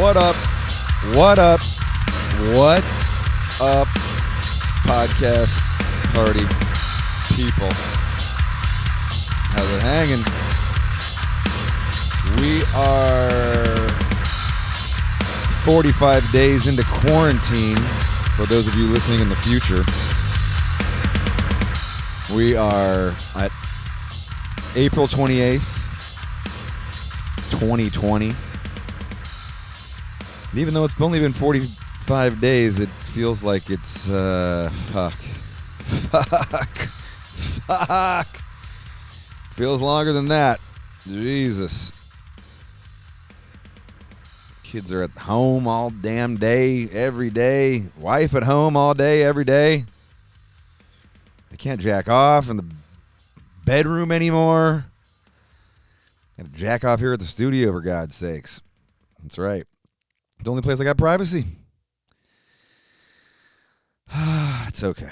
What up? What up? What up, podcast party people? How's it hanging? We are 45 days into quarantine. For those of you listening in the future, we are at April 28th, 2020. And even though it's only been 45 days, it feels like it's, fuck. Feels longer than that. Jesus. Kids are at home all damn day, every day. Wife at home all day, every day. They can't jack off in the bedroom anymore. Got to jack off here at the studio, for God's sakes. That's right. It's the only place I got privacy. It's okay.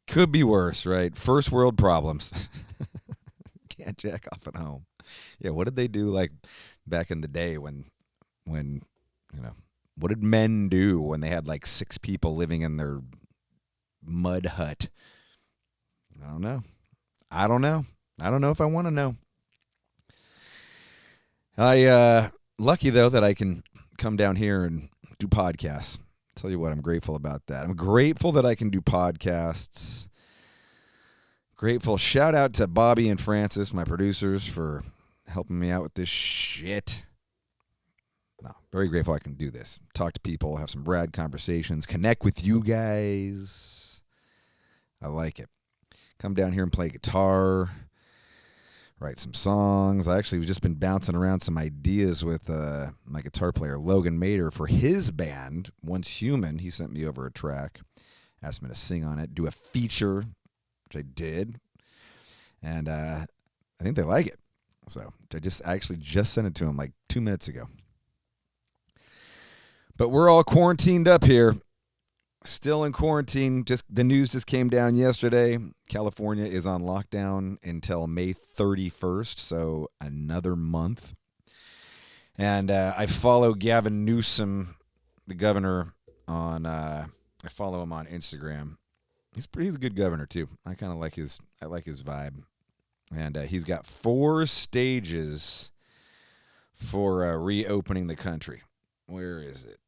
Could be worse, right? First world problems. Can't jack off at home. Yeah, what did they do like back in the day when you know, what did men do when they had like 6 people living in their mud hut? I don't know. I don't know if I want to know. Lucky though that I can come down here and do podcasts. Tell you what, I'm grateful about that. I'm grateful that I can do podcasts. Grateful. Shout out to Bobby and Francis, my producers, for helping me out with this shit. No, very grateful I can do this. Talk to people, have some rad conversations, connect with you guys. I like it. Come down here and play guitar, write some songs. I actually have just been bouncing around some ideas with my guitar player, Logan Mader, for his band, Once Human. He sent me over a track, asked me to sing on it, do a feature, which I did. And I think they like it. So I actually just sent it to him like 2 minutes ago. But we're all quarantined up here. Still in quarantine. The news just came down yesterday. California is on lockdown until May 31st, so another month. And I follow Gavin Newsom, the governor, on. I follow him on Instagram. He's a good governor too. I kind of like his vibe, and he's got 4 stages for reopening the country. Where is it?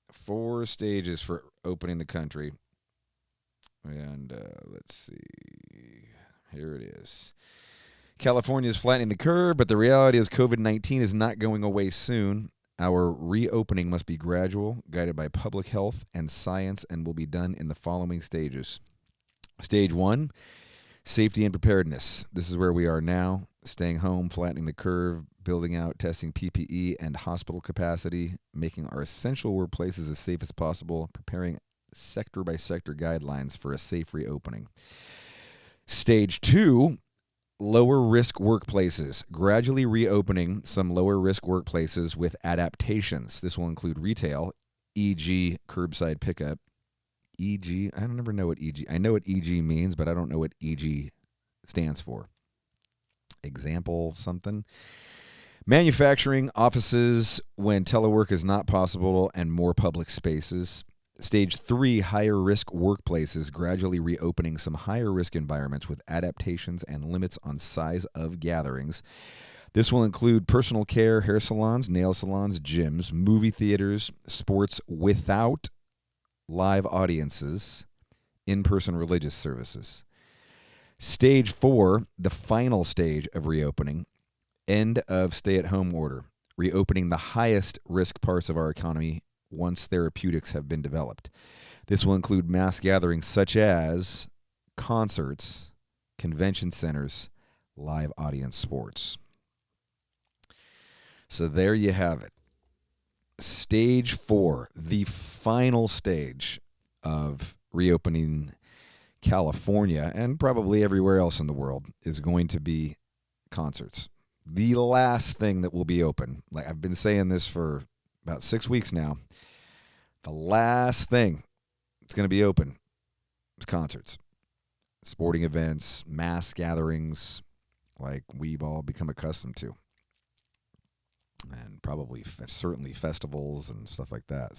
4 stages for opening the country. And let's see. Here it is. California is flattening the curve, but the reality is COVID-19 is not going away soon. Our reopening must be gradual, guided by public health and science, and will be done in the following stages. Stage 1, safety and preparedness. This is where we are now. Staying home, flattening the curve, building out, testing PPE and hospital capacity, making our essential workplaces as safe as possible, preparing sector-by-sector guidelines for a safe reopening. Stage 2, lower-risk workplaces, gradually reopening some lower-risk workplaces with adaptations. This will include retail, e.g. curbside pickup. E.g., I don't never know what E.g. I know what E.g. means, but I don't know what E.g. stands for. Example, something. Manufacturing, offices when telework is not possible, and more public spaces. Stage 3, higher risk workplaces, gradually reopening some higher risk environments with adaptations and limits on size of gatherings. This will include personal care, hair salons, nail salons, gyms, movie theaters, sports without live audiences, in-person religious services. Stage 4, the final stage of reopening, end of stay-at-home order, reopening the highest risk parts of our economy once therapeutics have been developed. This will include mass gatherings such as concerts, convention centers, live audience sports. So there you have it. Stage 4, the final stage of reopening California and probably everywhere else in the world, is going to be concerts. The last thing that will be open, like I've been saying this for about 6 weeks now, the last thing that's going to be open is concerts, sporting events, mass gatherings, like we've all become accustomed to. and probably certainly festivals and stuff like that.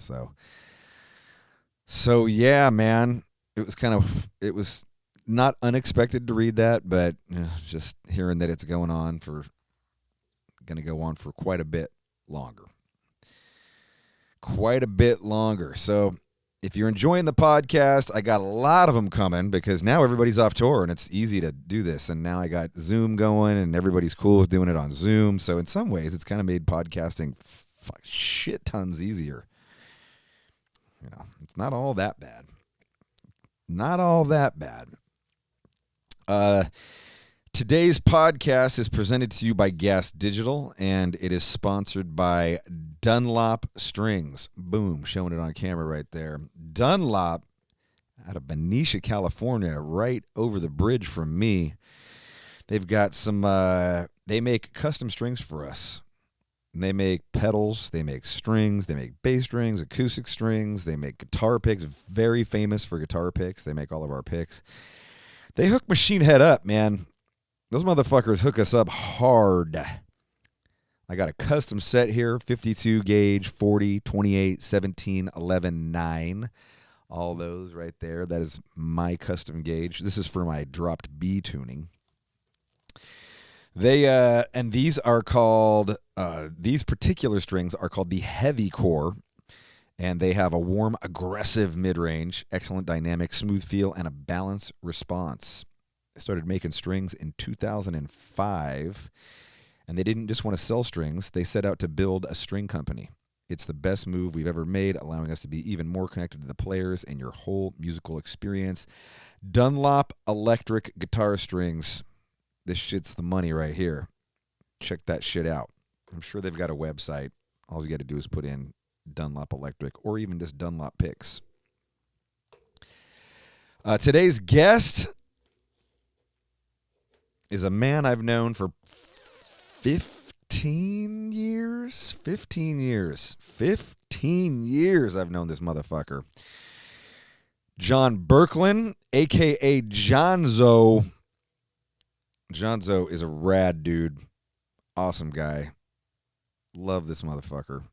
So yeah, man, it was not unexpected to read that, but just hearing that it's going to go on for quite a bit longer. So if you're enjoying the podcast, I got a lot of them coming because now everybody's off tour and it's easy to do this. And now I got Zoom going and everybody's cool with doing it on Zoom. So in some ways, it's kind of made podcasting shit tons easier. It's not all that bad. Today's podcast is presented to you by Gas Digital, and it is sponsored by Dunlop Strings. Boom, showing it on camera right there. Dunlop, out of Benicia, California, right over the bridge from me. They've got they make custom strings for us. And they make pedals, they make strings, they make bass strings, acoustic strings, they make guitar picks, very famous for guitar picks. They make all of our picks. They hook Machine Head up, man. Those motherfuckers hook us up hard. I got a custom set here, 52 gauge, 40, 28, 17, 11, 9. All those right there. That is my custom gauge. This is for my dropped B tuning. And these are called, these particular strings are called the Heavy Core, and they have a warm, aggressive mid-range, excellent dynamic, smooth feel, and a balanced response. I started making strings in 2005, and they didn't just want to sell strings. They set out to build a string company. It's the best move we've ever made, allowing us to be even more connected to the players and your whole musical experience. Dunlop electric guitar strings. This shit's the money right here. Check that shit out. I'm sure they've got a website. All you got to do is put in Dunlop Electric or even just Dunlop Picks. Today's guest is a man I've known for 15 years. 15 years I've known this motherfucker. John Boecklin, a.k.a. Johnzo. Johnzo is a rad dude. Awesome guy. Love this motherfucker.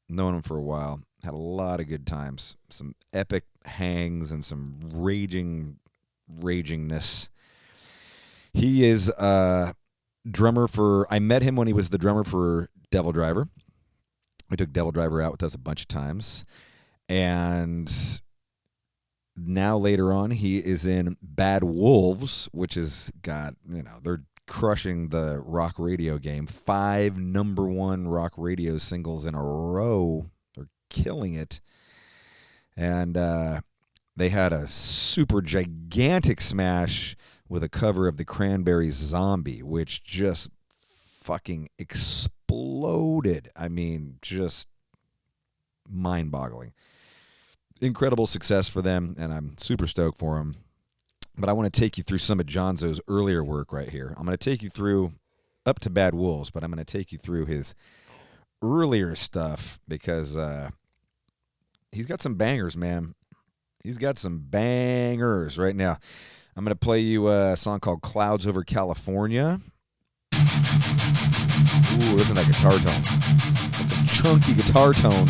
Known him for a while. Had a lot of good times. Some epic hangs and some ragingness. He is a drummer for... I met him when he was the drummer for Devildriver. We took Devildriver out with us a bunch of times. And now later on, he is in Bad Wolves, which has got, they're crushing the rock radio game. 5 number 1 rock radio singles in a row. They're killing it. And they had a super gigantic smash with a cover of the Cranberries' Zombie, which just fucking exploded. I mean, just mind-boggling. Incredible success for them, and I'm super stoked for them. But I want to take you through some of Johnzo's earlier work right here. I'm going to take you through up to Bad Wolves, but I'm going to take you through his earlier stuff because he's got some bangers, man. He's got some bangers right now. I'm going to play you a song called Clouds Over California. Ooh, listen to that guitar tone. That's a chunky guitar tone.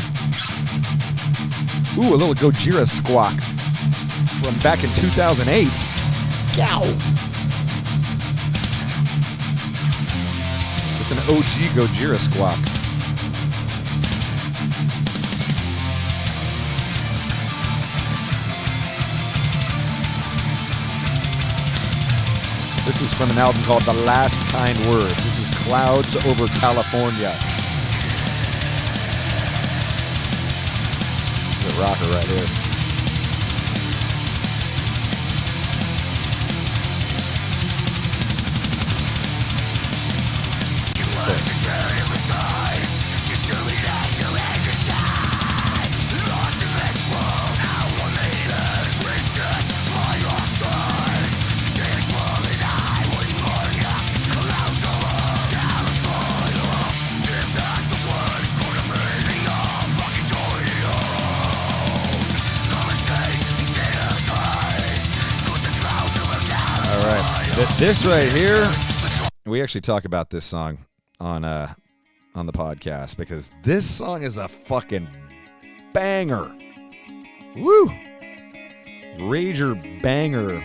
Ooh, a little Gojira squawk from back in 2008. Yow! It's an OG Gojira squawk. This is from an album called The Last Kind Words. This is Clouds Over California. This is a rocker right here. This right here, we actually talk about this song on on the podcast because this song is a fucking banger. Woo! Rager banger.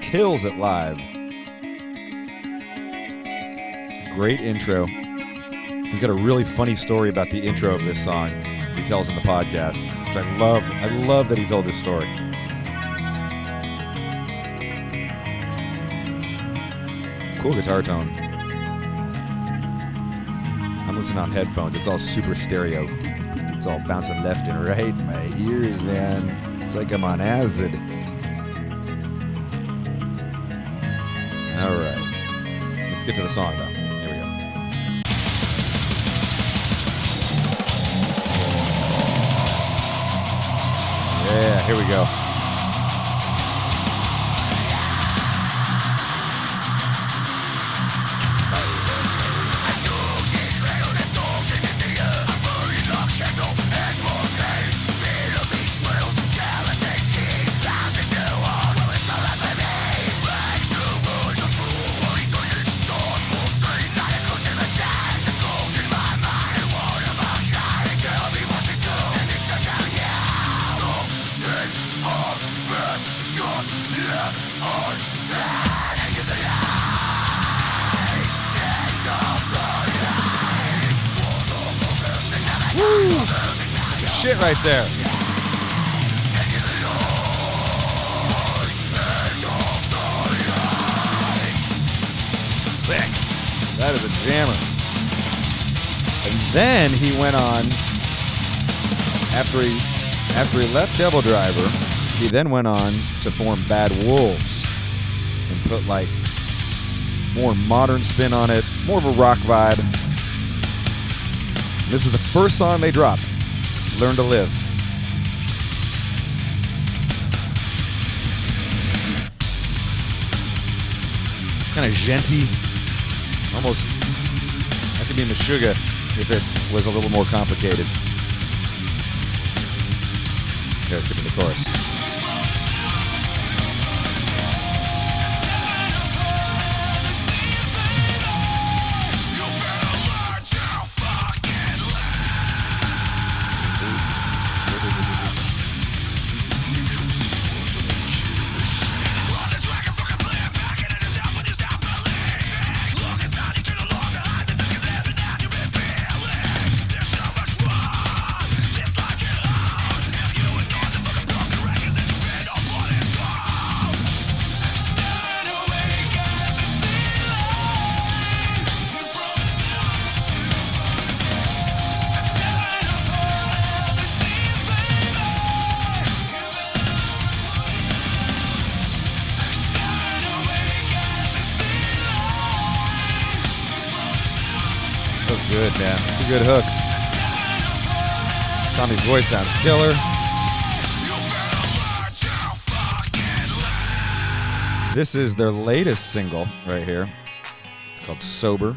Kills it live. Great intro. He's got a really funny story about the intro of this song he tells in the podcast, which I love. I love that he told this story. Cool guitar tone. I'm listening on headphones. It's all super stereo. It's all bouncing left and right in my ears, man. It's like I'm on acid. All right. Let's get to the song, though. Here we go. Yeah, here we go. Woo! Shit right there. Sick. That is a jammer. And then he went on, after he left Devildriver, he then went on to form Bad Wolves and put like more modern spin on it, more of a rock vibe. This is the first song they dropped, Learn to Live. Kind of genty, almost, that could be Meshuggah if it was a little more complicated. Okay, let's get to the chorus. Good, man. It's a good hook. Tommy's voice sounds killer. This is their latest single right here. It's called Sober.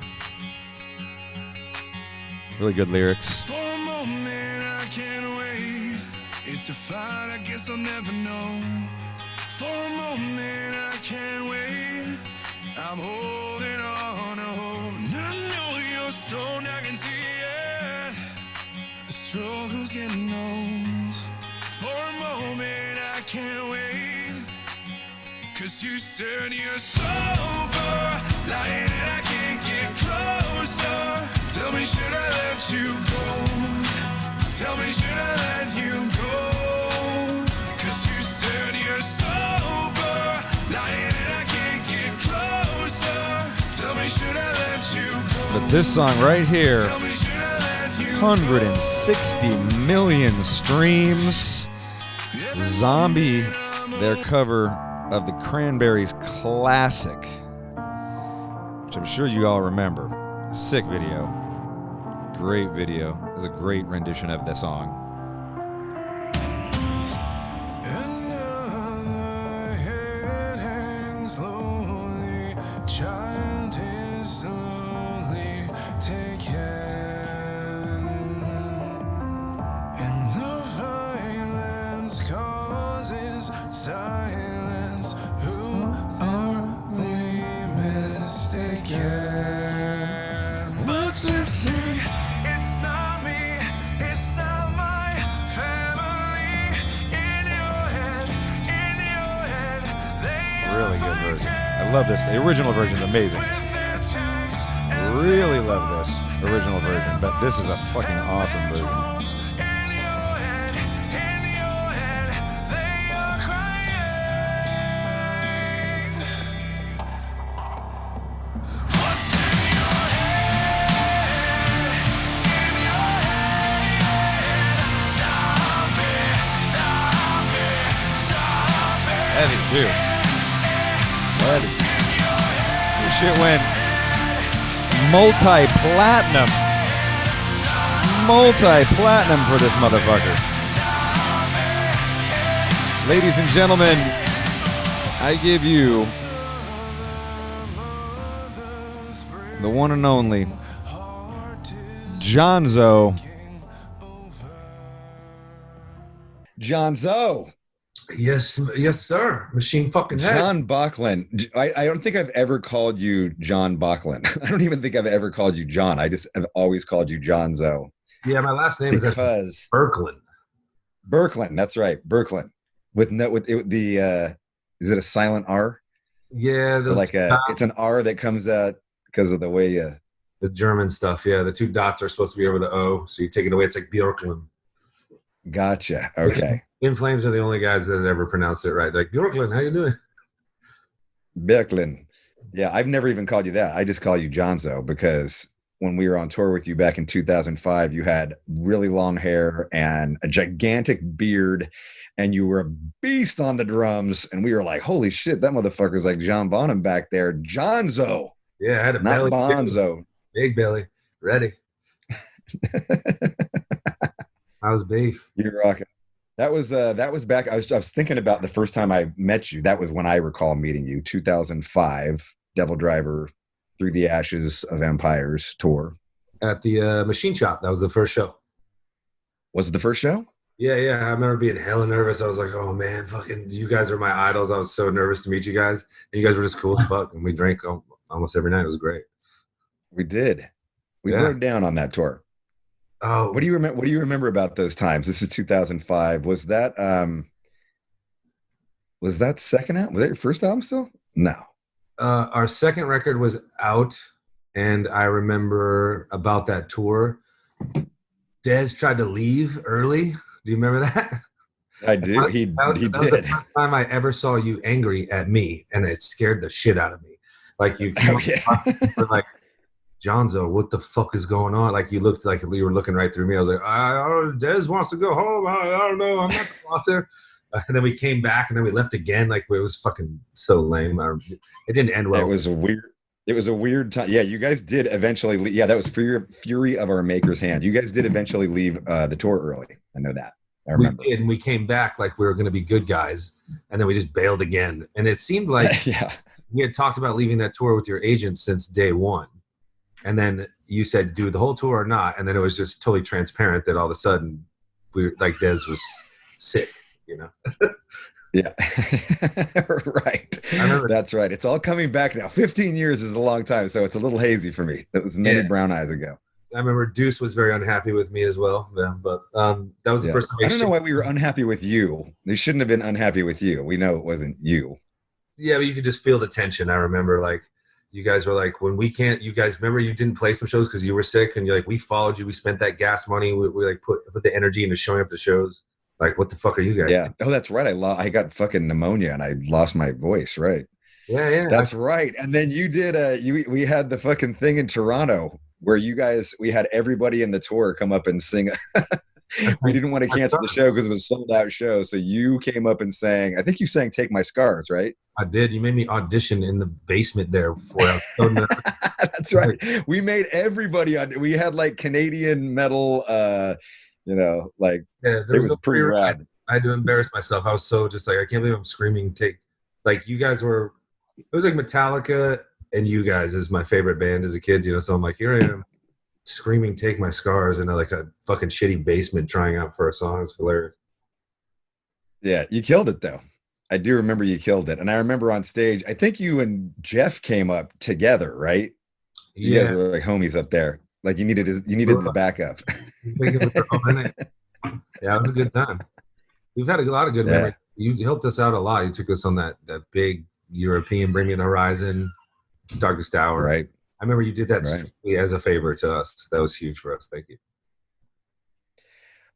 Really good lyrics. For a moment I can't wait. It's a fight, I guess I'll never know. For a moment I can't wait. I'm holding on to hope. And I know you're stoned, I can see it. The struggle's getting old. For a moment I can't wait. 'Cause you said you're sober, lying and I can't get closer. Tell me, should I let you go? Tell me, should I let you go? 'Cause you said you're sober, lying and I can't get closer. Tell me, should I let you go? But this song right here, Tell me, should I let you 160 million streams. Zombie, their cover of the Cranberries classic, which I'm sure you all remember. Sick video. Great video. It was a great rendition of the song. Another head hangs slowly, child is slowly taken, and the violence causes silence. Who are we mistaken? really good version. I love this. The original version is amazing. Really love this original version, but this is a fucking awesome version. Heavy too. Heavy. This shit went multi-platinum. Multi-platinum for this motherfucker. Ladies and gentlemen, I give you the one and only Johnzo. Johnzo. Yes, sir. Machine fucking head. John Boecklin. I don't think I've ever called you John Boecklin. I don't even think I've ever called you John. I just have always called you Johnzo. Yeah, my last name is Boecklin. Boecklin, that's right. Boecklin. With the is it a silent R? Yeah, it's an R that comes out because of the way the German stuff. Yeah, the two dots are supposed to be over the O, so you take it away. It's like Bjorklin. Gotcha. Okay. In Flames are the only guys that ever pronounced it right. They're like, Bjorklin, how you doing? Boecklin. Yeah, I've never even called you that. I just call you Johnzo because when we were on tour with you back in 2005, you had really long hair and a gigantic beard, and you were a beast on the drums. And we were like, holy shit, that motherfucker's like John Bonham back there. Johnzo. Yeah, I had a not belly. Bonzo. Big belly. Ready. I was beef. You're rocking. That was back. I was thinking about the first time I met you. That was when I recall meeting you, 2005, Devildriver Through the Ashes of Empires tour. At the Machine Shop. That was the first show. Was it the first show? Yeah. I remember being hella nervous. I was like, oh man, fucking you guys are my idols. I was so nervous to meet you guys. And you guys were just cool as fuck. And we drank almost every night. It was great. We did. We rode down on that tour. Oh, what do you remember? What do you remember about those times? This is 2005. Was that second album? Was that your first album still? No. Our second record was out, and I remember about that tour. Dez tried to leave early. Do you remember that? I do. He did. Did. Was the first time I ever saw you angry at me, and it scared the shit out of me. Like you were like, Johnzo, what the fuck is going on? Like you looked like you were looking right through me. I was like, Dez wants to go home. I don't know. I'm not the boss there. And then we came back and then we left again. Like it was fucking so lame. It didn't end well. It was a weird time. Yeah, you guys did eventually leave. Yeah, that was Fury of Our Maker's Hand. You guys did eventually leave the tour early. I know that. I remember. We did, and we came back like we were going to be good guys. And then we just bailed again. And it seemed like we had talked about leaving that tour with your agent since day one. And then you said, do the whole tour or not. And then it was just totally transparent that all of a sudden Dez was sick, you know? Yeah. Right. That's right. It's all coming back now. 15 years is a long time. So it's a little hazy for me. That was many brown eyes ago. I remember Deuce was very unhappy with me as well. Yeah, but that was the first time. I don't know why we were unhappy with you. They shouldn't have been unhappy with you. We know it wasn't you. Yeah, but you could just feel the tension. I remember you guys were like, when we can't, you guys remember you didn't play some shows because you were sick, and you're like, we followed you, we spent that gas money, we like put the energy into showing up to shows. Like, what the fuck are you guys doing? Oh, that's right. I got fucking pneumonia and I lost my voice, right? Yeah. That's right. And then you did we had the fucking thing in Toronto where we had everybody in the tour come up and sing. We didn't want to cancel the show because it was a sold out show. So you came up and sang, I think you sang Take My Scars, right? I did. You made me audition in the basement there before I was so nervous. That's right. We made everybody we had like Canadian metal, it was pretty rad. I had to embarrass myself. I was so just like, I can't believe I'm screaming you guys were, it was like Metallica and you guys is my favorite band as a kid, you know, so I'm like, here I am screaming Take My Scars in like a fucking shitty basement trying out for a song. It's hilarious. Yeah, you killed it though. I do remember you killed it. And I remember on stage, I think you and Jeff came up together, right? You guys were like homies up there. Like you needed the backup. Yeah, it was a good time. We've had a lot of good memories. You helped us out a lot. You took us on that big European Bring Me the Horizon, Darkest Hour. Right. I remember you did that Right. strictly as a favor to us. That was huge for us. Thank you.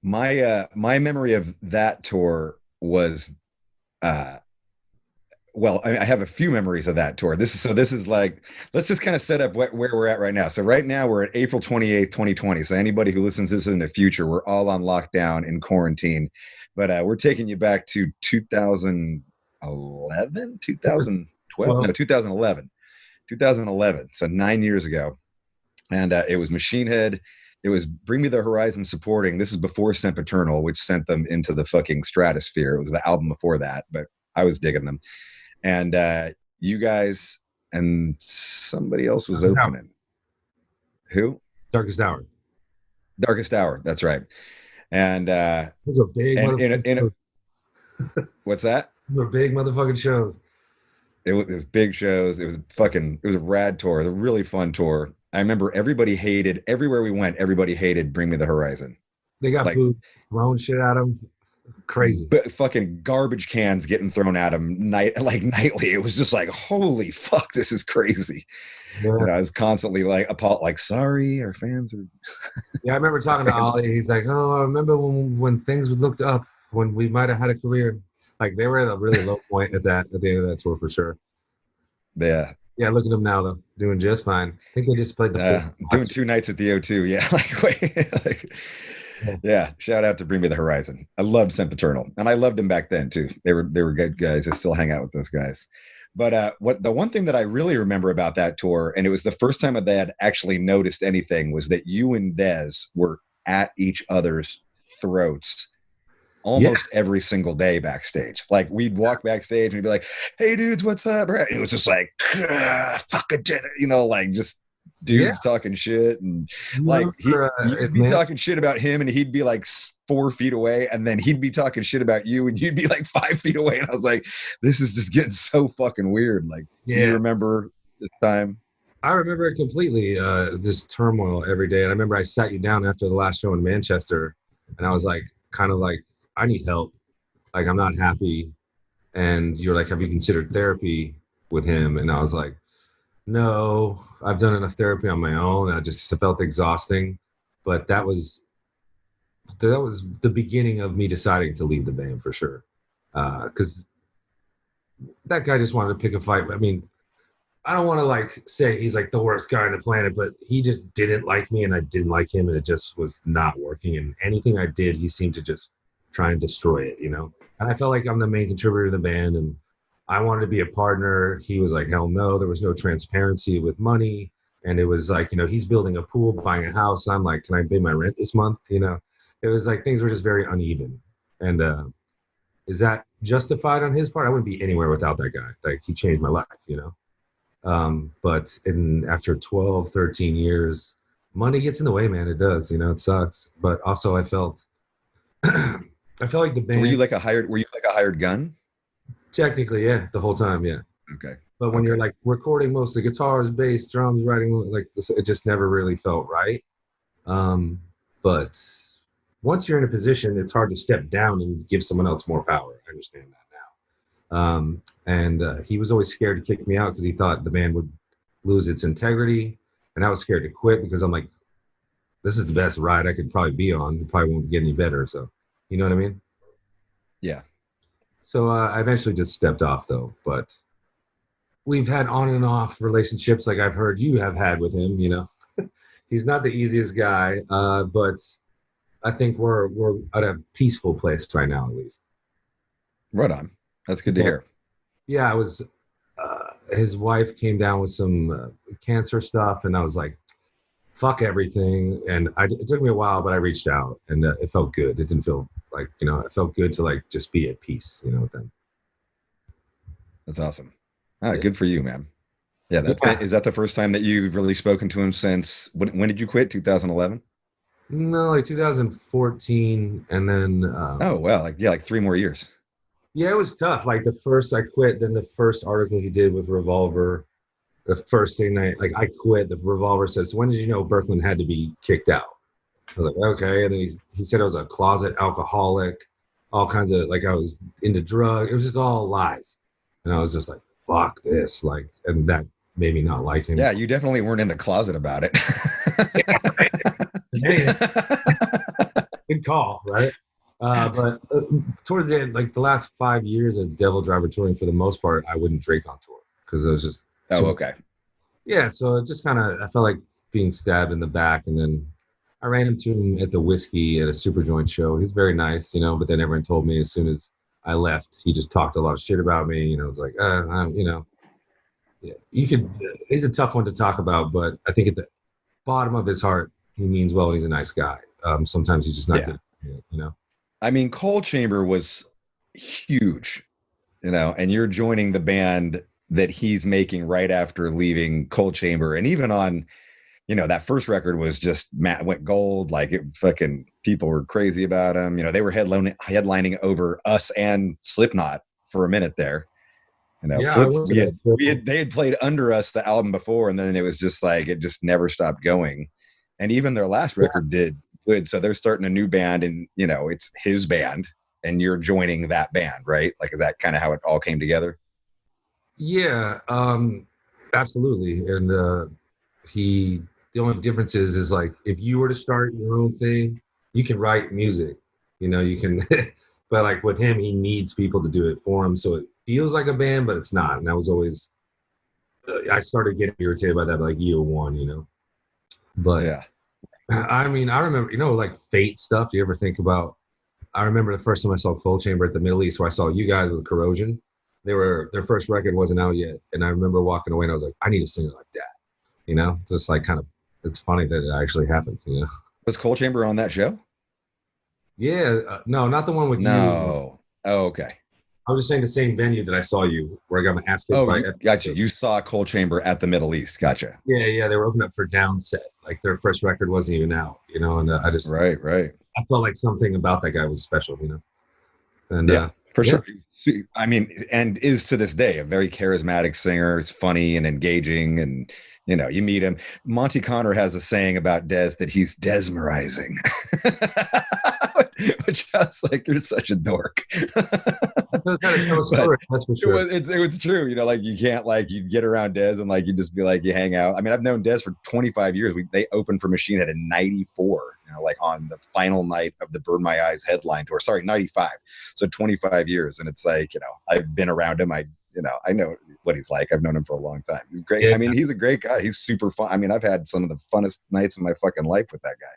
My memory of that tour was well, I have a few memories of that tour. This is like, let's just kind of set up where we're at right now. So right now we're at April 28th, 2020. So anybody who listens to this in the future, we're all on lockdown in quarantine, but we're taking you back to 2011, 2012, no, 2011. So 9 years ago. And it was Machine Head. It was Bring Me the Horizon supporting. This is before Sempiternal, which sent them into the fucking stratosphere. It was the album before that, but I was digging them. And you guys and somebody else was opening. Who? Darkest Hour. Darkest Hour. That's right. And those are big. What's that? Those are big motherfucking shows. It was big shows. It was a rad tour. It was a really fun tour. I remember everywhere we went, everybody hated Bring Me the Horizon. They got food thrown shit at them. Crazy. But fucking garbage cans getting thrown at them nightly. It was just like, holy fuck, this is crazy. Yeah. I was constantly like, sorry, our fans are. Yeah, I remember talking to Ollie. He's like, oh, I remember when things looked up, when we might have had a career. Like they were at a really low point at the end of that tour for sure. Yeah. Yeah, look at them now though, doing just fine. I think they just played doing 2 nights at the O2. Yeah, yeah. Shout out to Bring Me the Horizon. I loved Sempiternal, and I loved them back then too. They were good guys. I still hang out with those guys. But the one thing that I really remember about that tour, and it was the first time that I had actually noticed anything, was that you and Dez were at each other's throats almost every single day backstage. Like we'd walk backstage and we'd be like, "Hey dudes, what's up?" And it was just like, fucking shit, like just dudes talking shit, and like you'd be talking shit about him, and he'd be like 4 feet away, and then he'd be talking shit about you, and you'd be like 5 feet away, and I was like, this is just getting so fucking weird. Like, do you remember this time? I remember it completely. Just turmoil every day, and I remember I sat you down after the last show in Manchester, and I was like, kind of like, I need help. Like, I'm not happy. And you're like, have you considered therapy with him? And I was like, no, I've done enough therapy on my own. I just felt exhausting. But that was the beginning of me deciding to leave the band for sure. Because that guy just wanted to pick a fight. I mean, I don't want to like say he's like the worst guy on the planet, but he just didn't like me and I didn't like him, and it just was not working. And anything I did, he seemed to just try and destroy it, And I felt like I'm the main contributor to the band, and I wanted to be a partner. He was like, hell no. There was no transparency with money. And it was like, he's building a pool, buying a house. I'm like, can I pay my rent this month? It was like things were just very uneven. And is that justified on his part? I wouldn't be anywhere without that guy. Like, he changed my life, But after 12, 13 years, money gets in the way, man. It does, it sucks. But also I felt like the band. So were you like a hired gun? Technically, yeah, the whole time, yeah. Okay. But when you're like recording mostly guitars, bass, drums, writing like this, it just never really felt right. But once you're in a position, it's hard to step down and give someone else more power. I understand that now. And he was always scared to kick me out because he thought the band would lose its integrity, and I was scared to quit because I'm like, this is the best ride I could probably be on. It probably won't get any better. So, you know what I mean? Yeah. So I eventually just stepped off, though. But we've had on and off relationships like I've heard you have had with him, He's not the easiest guy, but I think we're at a peaceful place right now, at least. Right on. That's good to hear. Yeah, I was his wife came down with some cancer stuff, and I was like, fuck everything. And it took me a while, but I reached out, and it felt good. It didn't feel like, it felt good to like just be at peace, with them. That's awesome. Good for you, man. Yeah, is that the first time that you've really spoken to him since, when did you quit? 2011? No, like 2014, and then. Oh, wow. Like 3 more years. Yeah, it was tough. Like the first I quit, then the first article he did with Revolver, the first thing I quit, the Revolver says, when did you know Boecklin had to be kicked out? I was like, okay. And then he said I was a closet alcoholic, all kinds of, like I was into drugs. It was just all lies. And I was just like, fuck this, like, and that made me not like him. Yeah, you definitely weren't in the closet about it. Hey, good call, right? But towards the end, like the last 5 years of Devildriver touring, for the most part, I wouldn't drink on tour because it was just Oh, okay. yeah. So it just kind of, I felt like being stabbed in the back, and then I ran into him at the Whiskey at a Super Joint show. He's very nice, you know, but then everyone told me as soon as I left, he just talked a lot of shit about me. You know, I was like, you know, yeah, you could. He's a tough one to talk about, but I think at the bottom of his heart, he means well. And he's a nice guy. Sometimes he's just not good, you know. I mean, Coal Chamber was huge, you know, and you're joining the band that he's making right after leaving Coal Chamber, and even on, you know, that first record was just went gold. Like it fucking people were crazy about him. You know, they were headlining over us and Slipknot for a minute there. You know, Yeah, they had played under us the album before, and then it was just like it just never stopped going. And even their last record did good. So they're starting a new band, and you know, it's his band, and you're joining that band, right? Like, is that kind of how it all came together? Yeah, absolutely. And the only difference is like if you were to start your own thing, you can write music, you know, you can. But like with him, he needs people to do it for him, so it feels like a band, but it's not. And that was always, I started getting irritated by that like year one, you know. But Yeah. I mean, I remember, you know, like Fate stuff. Do you ever think about? I remember the first time I saw Coal Chamber at the Middle East, where I saw you guys with Corrosion. Their first record wasn't out yet, and I remember walking away and I was like, I need a singer like that, you know. Just like kind of, it's funny that it actually happened, you know. Was Coal Chamber on that show? Yeah, no, not the one with you. No. Oh, okay. I was just saying the same venue that I saw you, where I got my ass kicked. Oh, gotcha. You saw Coal Chamber at the Middle East. Gotcha. Yeah, they were opening up for Downset. Like their first record wasn't even out, you know, and I just right. I felt like something about that guy was special, you know. And yeah, for sure. I mean, and is to this day a very charismatic singer. He's funny and engaging, and you know, you meet him. Monty Connor has a saying about Dez that he's desmerizing, which I was like, you're such a dork. That's for sure. It was true, you know, like you can't like you get around Dez and like you just be like you hang out. I mean, I've known Dez for 25 years. They opened for Machine Head in '94, you know, like on the final night of the Burn My Eyes headline tour. Sorry, '95. So 25 years, and it's like, you know, I've been around him. I know what he's like. I've known him for a long time. He's great. Yeah. I mean, he's a great guy. He's super fun. I mean, I've had some of the funnest nights of my fucking life with that guy.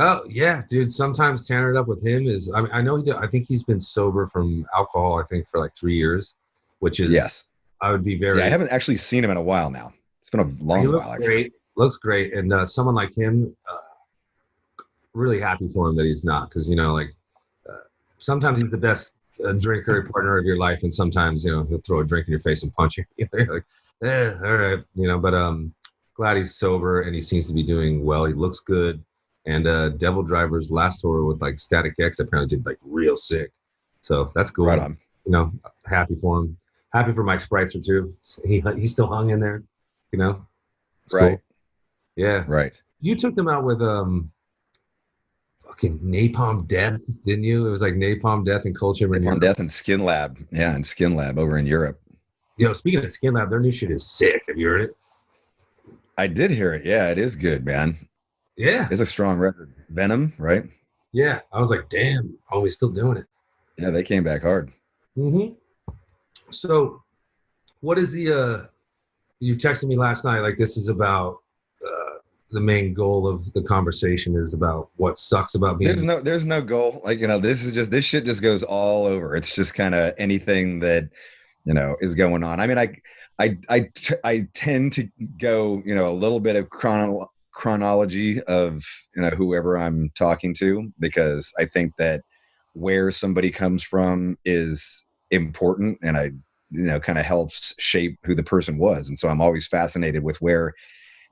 Oh yeah, dude. Sometimes tearing it up with him is. I mean, I know I think he's been sober from alcohol. I think for like 3 years, which is yes. I would be very. Yeah, I haven't actually seen him in a while now. It's been a long while. Actually. Looks great, and someone like him, really happy for him that he's not, because you know, like sometimes he's the best drinker partner of your life, and sometimes, you know, he'll throw a drink in your face and punch you. You're like, all right, you know. But glad he's sober and he seems to be doing well. He looks good. And Devildriver's last tour with like Static X apparently did like real sick. So that's cool. Right on. You know, happy for him. Happy for Mike Spreitzer too. He still hung in there. You know. It's right. Cool. Yeah. Right. You took them out with fucking Napalm Death, didn't you? It was like Napalm Death and Coal Chamber. Napalm Death and Skin Lab. Yeah, and Skin Lab over in Europe. Yo, speaking of Skin Lab, their new shit is sick. Have you heard it? I did hear it. Yeah, it is good, man. Yeah. It's a strong record. Venom, right? Yeah. I was like, damn, oh, he's still doing it. Yeah, they came back hard. Mm-hmm. So what is the you texted me last night, like this is about the main goal of the conversation is about what sucks about being. There's no goal. Like, you know, this shit just goes all over. It's just kind of anything that, you know, is going on. I mean, I tend to go, you know, a little bit of chronology of, you know, whoever I'm talking to, because I think that where somebody comes from is important, and I, you know, kind of helps shape who the person was. And so I'm always fascinated with where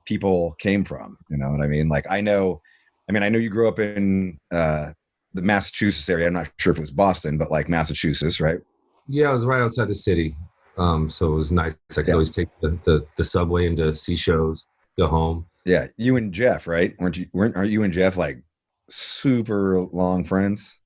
people came from, you know what I mean? Like, I know you grew up in the Massachusetts area. I'm not sure if it was Boston, but like Massachusetts, right? Yeah, I was right outside the city. So it was nice. I could always take the subway into see shows, go home. Yeah, you and Jeff, right? Are you and Jeff like super long friends?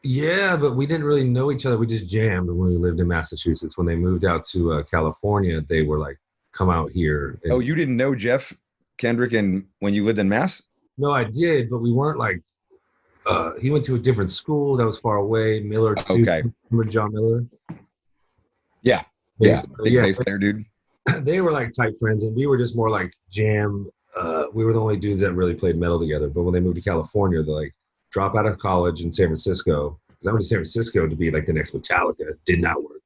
Yeah, but we didn't really know each other. We just jammed when we lived in Massachusetts. When they moved out to California, they were like, "Come out here." Oh, And you didn't know Jeff Kendrick and when you lived in Mass? no, I did, but we weren't like. He went to a different school that was far away. Miller too. Okay. Remember John Miller? Yeah. Bass Yeah. player. Big Yeah, bass player, dude. they were like tight friends, and we were just more like jam. We were the only dudes that really played metal together. But when they moved to California, they like drop out of college in San Francisco. Because I went to San Francisco to be like the next Metallica. It did not work.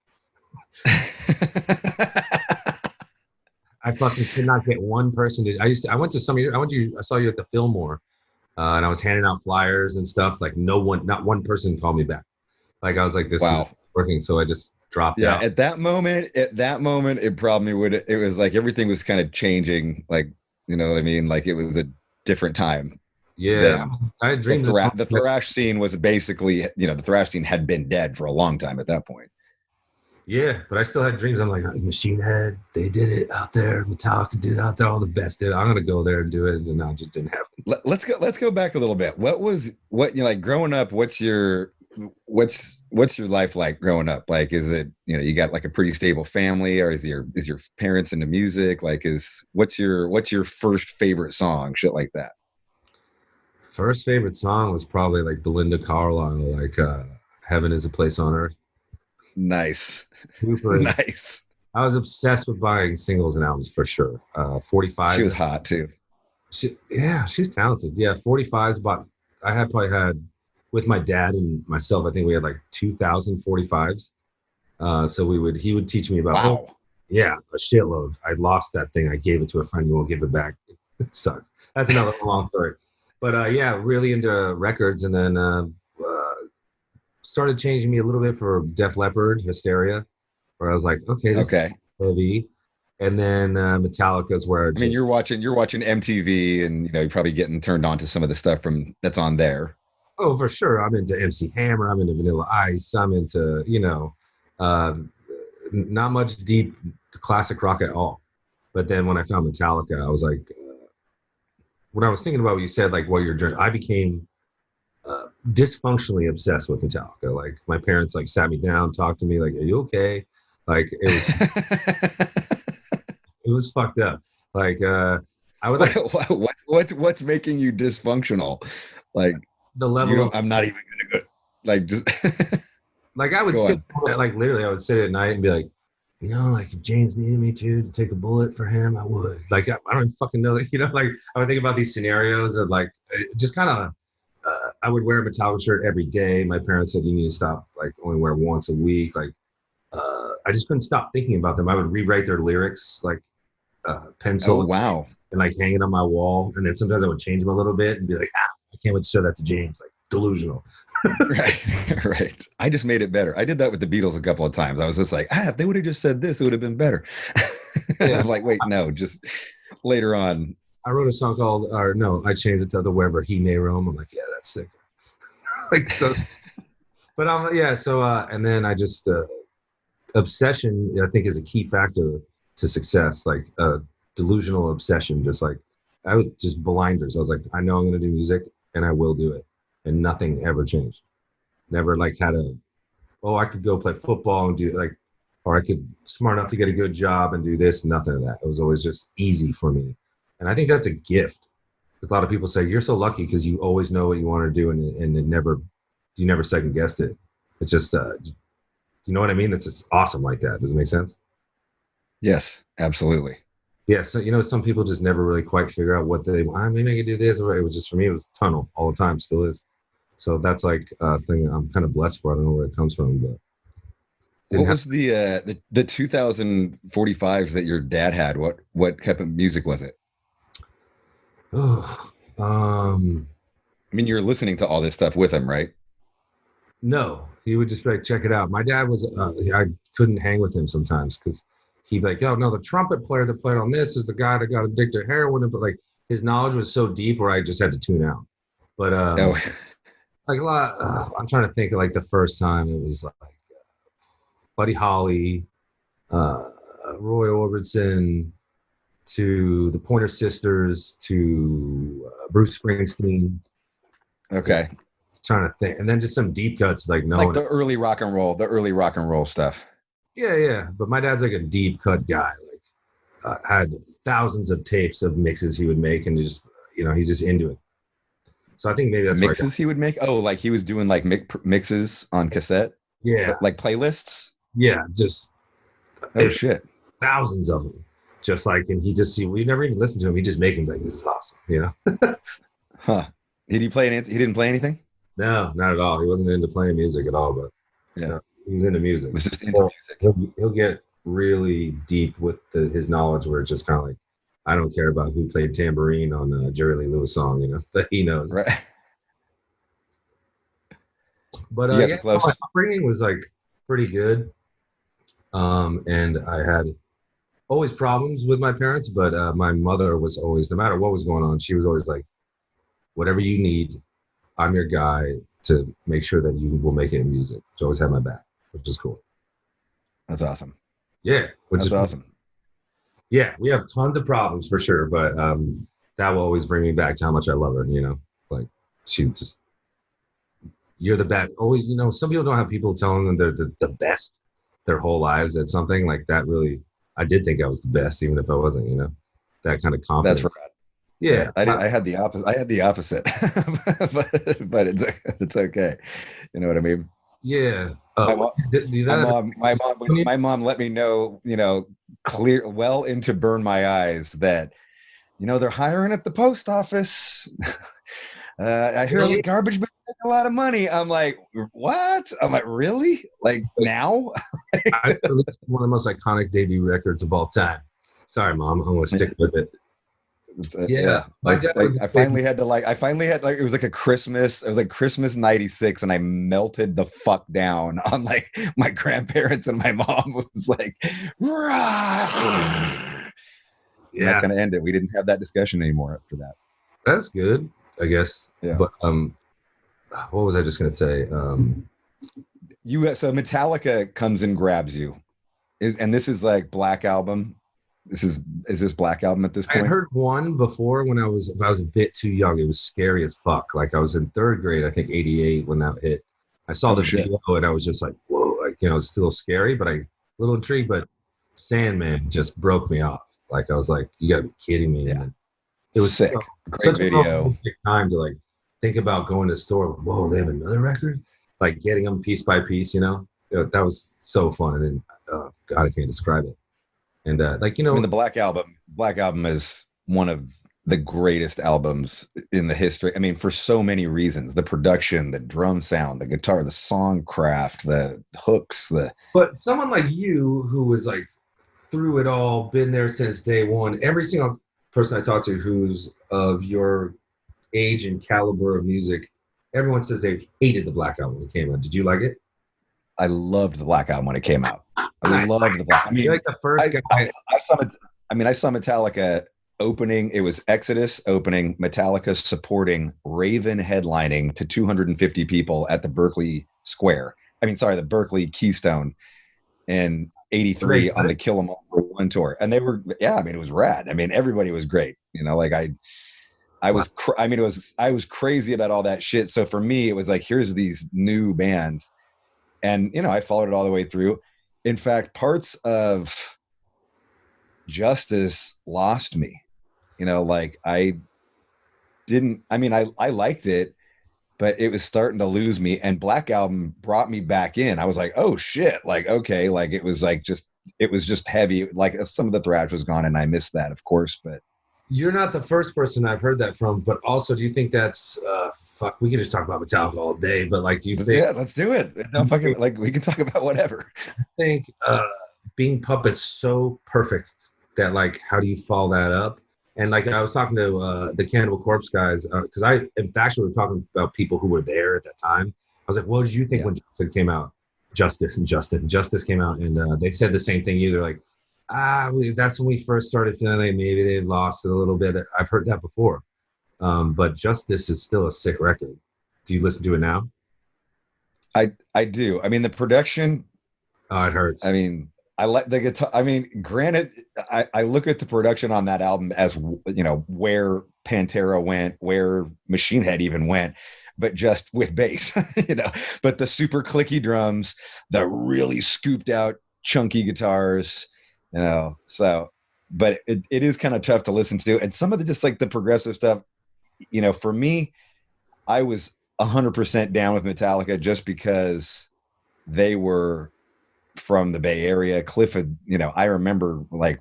I fucking could not get one person to. I went to some. I saw you at the Fillmore, and I was handing out flyers and stuff. Like no one, not one person called me back. Like I was like, this is Wow. working. So I just dropped Yeah. out. At that moment, it probably would, it was like everything was kind of changing. Like, you know what I mean? Like it was a different time. Yeah, Then I had dreams. the thrash scene was basically, you know, the thrash scene had been dead for a long time at that point. Yeah, but I still had dreams. I'm like, Machine Head, they did it out there. Metallica did it out there. All the best did it. I'm gonna go there and do it, and no, it just didn't happen. Let's go back a little bit. What you know, like growing up? What's your life like growing up? Like, is it, you know, you got like a pretty stable family, or is your parents into music? Like, what's your first favorite song? Shit like that. First favorite song was probably like Belinda Carlisle, like "Heaven Is a Place on Earth." Nice. Super. Nice. I was obsessed with buying singles and albums for sure. 45. She was hot too. She's talented. Yeah, 45s. Probably had with my dad and myself. I think we had like 2,000 45s. So he would teach me about. Wow. Yeah, a shitload. I lost that thing. I gave it to a friend. You won't give it back. It sucks. That's another long story. But yeah, really into records, and then started changing me a little bit for Def Leppard, Hysteria, where I was like, okay, this is heavy. And then Metallica is where I mean, you're watching MTV, and you know, you're probably getting turned on to some of the stuff that's on there. Oh, for sure. I'm into MC Hammer. I'm into Vanilla Ice. I'm into, you know, not much deep classic rock at all. But then when I found Metallica, I was like, when I was thinking about what you said, like what your journey, I became dysfunctionally obsessed with Metallica. Like my parents like sat me down, talked to me, like, "Are you okay?" Like it was fucked up. Like I would like what's making you dysfunctional? Like the level. I'm not even gonna go. Like just like I would sit like literally I would sit at night and be like, you know, like if James needed me to take a bullet for him, I would. Like I don't even fucking know that, you know. Like I would think about these scenarios of like just kind of. I would wear a Metallica shirt every day. My parents said you need to stop, like only wear once a week. Like I just couldn't stop thinking about them. I would rewrite their lyrics like pencil. Oh, wow. And like hang it on my wall. And then sometimes I would change them a little bit and be like, I can't wait to show that to James. Like delusional. Right. I just made it better. I did that with the Beatles a couple of times. I was just like, if they would have just said this, it would have been better. Yeah. I'm like, wait, no, just later on. I wrote a song called, I changed it to the Wherever He May Roam. I'm like, yeah, that's sick. Like so, but and then I just obsession I think is a key factor to success. Like delusional obsession, just like I was just blinders. I was like, I know I'm gonna do music and I will do it, and nothing ever changed. Never like had I could go play football and do like, or I could smart enough to get a good job and do this. Nothing of that. It was always just easy for me, and I think that's a gift. Because a lot of people say you're so lucky because you always know what you want to do, and you never second guessed it. It's just, you know what I mean? It's just awesome like that. Does it make sense? Yes, absolutely. Yeah. So, you know, some people just never really quite figure out what they want. Maybe I could do this. Or it was just, for me, it was tunnel all the time, still is. So that's like a thing I'm kind of blessed for. I don't know where it comes from, but. What was the 2045s that your dad had? What type of music was it? I mean, you're listening to all this stuff with him, right? No, he would just be like, check it out. My dad was, I couldn't hang with him sometimes because he'd be like, oh, no, the trumpet player that played on this is the guy that got addicted to heroin. But like his knowledge was so deep where I just had to tune out. But like a lot, I'm trying to think of like the first time it was like Buddy Holly, Roy Orbison, to the Pointer Sisters, to Bruce Springsteen. Okay. Trying to think, and then just some deep cuts like no Like one. the early rock and roll stuff. Yeah. But my dad's like a deep cut guy. Like had thousands of tapes of mixes he would make, and just he's just into it. So I think maybe that's Mixes he would make. Oh, like he was doing like mixes on cassette. Yeah, like playlists. Yeah, just shit, thousands of them. Just like, and we never even listened to him. He just make him like, this is awesome, Huh? Did he play? He didn't play anything. No, not at all. He wasn't into playing music at all, but he was into music. He was just into music. He'll get really deep with his knowledge, where it's just kind of like, I don't care about who played tambourine on a Jerry Lee Lewis song, that he knows. Right. But my upbringing was like pretty good, and I had always problems with my parents, but my mother was always, no matter what was going on, she was always like, whatever you need, I'm your guy to make sure that you will make it in music. She always had my back, which is cool. That's awesome. Yeah. That's awesome. Yeah, we have tons of problems for sure, but that will always bring me back to how much I love her, like she's just, you're the best. Always, some people don't have people telling them they're the best their whole lives at something like that. Really, I did think I was the best, even if I wasn't, that kind of confidence. That's right. Yeah, I had the opposite. I had the opposite, but it's okay. You know what I mean? Yeah. My mom let me know, clear well into burn my eyes that, they're hiring at the post office. I hear the garbage men make a lot of money. I'm like, what? I'm like, really? Like now? I released one of the most iconic debut records of all time. Sorry, Mom. I'm gonna stick with it. Yeah. I finally had it was like a Christmas. It was like Christmas in '96, and I melted the fuck down on like my grandparents, and my mom was like, rah! Yeah. And that kind of ended. We didn't have that discussion anymore after that. That's good, I guess. Yeah. But what was I just gonna say? So Metallica comes and grabs you, and this is like Black Album. Is this Black Album at this point? I heard one before when I was a bit too young. It was scary as fuck. Like I was in third grade, I think '88 when that hit. I saw the video and I was just like, whoa, like it's still scary, but a little intrigued. But Sandman just broke me off. Like I was like, you gotta be kidding me. Yeah. It was sick. Great video. Time to like think about going to the store. Whoa, they have another record. Like getting them piece by piece. That was so fun. And then, God, I can't describe it. And the Black Album is one of the greatest albums in the history. I mean, for so many reasons: the production, the drum sound, the guitar, the song craft, the hooks. But someone like you, who was like through it all, been there since day one. Every single person I talk to who's of your age and caliber of music, everyone says they hated the Black Album when it came out. Did you like it? I loved the Black Album when it came out. I loved the Black. I mean, you're like the first guy. I saw Metallica opening. It was Exodus opening, Metallica supporting, Raven headlining to 250 people at the Berkeley Square. The Berkeley Keystone in '83 on the Kill 'Em All for One tour, and they were it was rad. I mean, everybody was great. I was crazy about all that shit. So for me, it was like, here's these new bands. And, I followed it all the way through. In fact, parts of Justice lost me. I liked it, but it was starting to lose me. And Black Album brought me back in. I was like, oh shit. Like, okay. Like it was just heavy. Like some of the thrash was gone, and I missed that, of course, but. You're not the first person I've heard that from, but also, do you think that's we could just talk about Metallica all day, but like, do you think? Yeah, let's do it. We can talk about whatever. I think being Puppet's so perfect that like, how do you follow that up? And like, I was talking to the Cannibal Corpse guys because we were talking about people who were there at that time. I was like, what did you think when Justice came out? Justice came out, and they said the same thing. They're like, that's when we first started feeling like maybe they lost it a little bit. I've heard that before. But Justice is still a sick record. Do you listen to it now? I do. I mean, the production. Oh, it hurts. I mean, I like the guitar. I mean, granted, I look at the production on that album as, where Pantera went, where Machine Head even went. but just with bass, but the super clicky drums, the really scooped out chunky guitars, so, but it is kind of tough to listen to. And some of the, just like the progressive stuff, for me, I was 100% down with Metallica just because they were from the Bay Area. Cliff had, I remember like,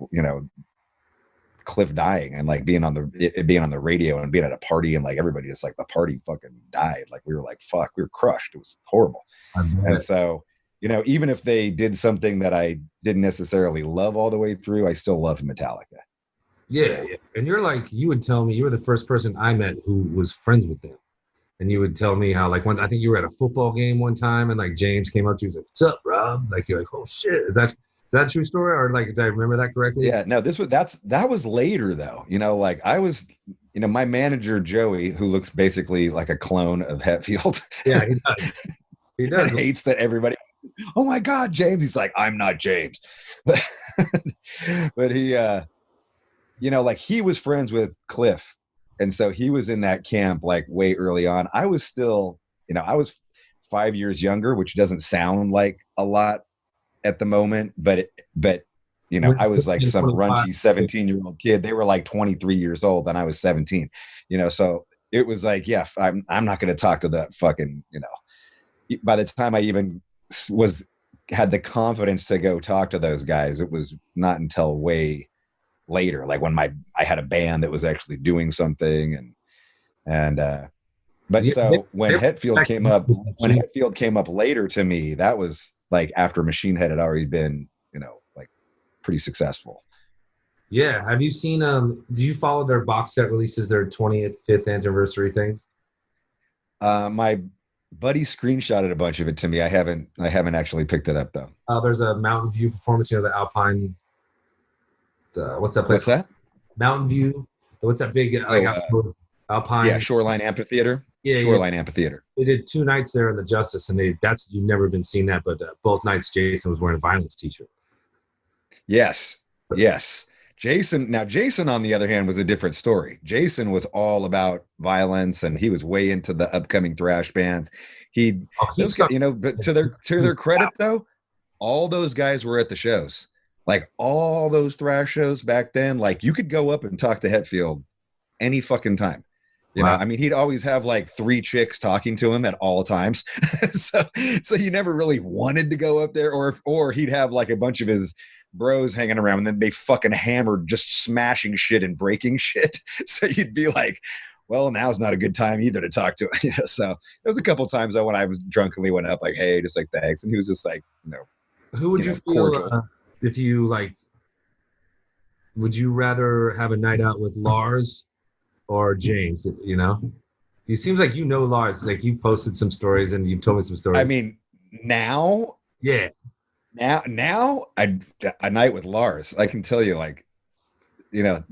Cliff dying and like being on the radio and being at a party and like everybody just like the party fucking died. Like we were like, fuck, we were crushed. It was horrible. And so, even if they did something that I didn't necessarily love all the way through, I still love Metallica. Yeah. And you would tell me, you were the first person I met who was friends with them. And you would tell me how, like, I think you were at a football game one time, and like James came up to you and was like, "What's up, Rob?" Like, you're like, "Oh shit, is that a true story?" Or like, did I remember that correctly? Yeah, no, that was later though. Like I was, my manager Joey, who looks basically like a clone of Hetfield. Yeah, he does. He does. Hates that everybody. Oh my God, James. He's like, I'm not James, but he, like he was friends with Cliff. And so he was in that camp like way early on. I was still, I was 5 years younger, which doesn't sound like a lot at the moment, but I was like some runty 17-year-old kid. They were like 23 years old and I was 17, so it was like, yeah, I'm not going to talk to that fucking, by the time I even had the confidence to go talk to those guys, it was not until way later, like when I had a band that was actually doing something, but so when Hetfield came up later to me, that was like after Machine Head had already been, like pretty successful. Yeah. Have you seen do you follow their box set releases, their 25th anniversary things? My buddy screenshotted a bunch of it to me. I haven't actually picked it up though. There's a Mountain View performance, the Alpine. What's that place? What's that? Mountain View. What's that big Alpine? Yeah, Shoreline Amphitheater. Yeah, Shoreline Amphitheater. They did 2 nights there in the Justice, and you've never been seen that, but both nights Jason was wearing a Violence t-shirt. Yes. Jason on the other hand was a different story. Jason was all about violence and he was way into the upcoming thrash bands. But to their credit though, all those guys were at the shows. Like all those thrash shows back then, like you could go up and talk to Hetfield any fucking time. I mean, he'd always have like 3 chicks talking to him at all times. so you never really wanted to go up there, or he'd have like a bunch of his bros hanging around and then they fucking hammered, just smashing shit and breaking shit. So you'd be like, well, now's not a good time either to talk to him. So there was a couple times though when I was drunkenly went up like, hey, just like thanks. And he was just like, who would you feel if you like, would you rather have a night out with Lars or James? It seems like Lars, like you posted some stories and you told me some stories. I mean, now, yeah, now a night with Lars, I can tell you, like,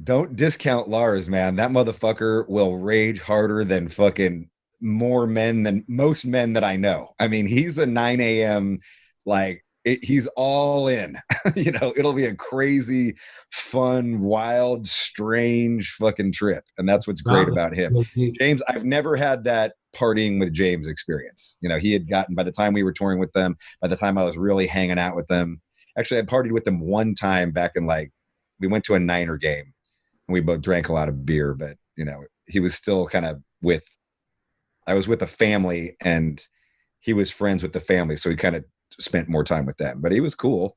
don't discount Lars, man. That motherfucker will rage harder than fucking more men than most men that I know. I mean, he's a 9 a.m. like. He's all in. It'll be a crazy, fun, wild, strange fucking trip. And that's what's great about him. James, I've never had that partying with James experience. He had gotten, by the time we were touring with them, by the time I was really hanging out with them, actually I partied with them one time back in we went to a Niner game and we both drank a lot of beer, but he was still kind of I was with a family and he was friends with the family. So he kind of spent more time with them, but he was cool.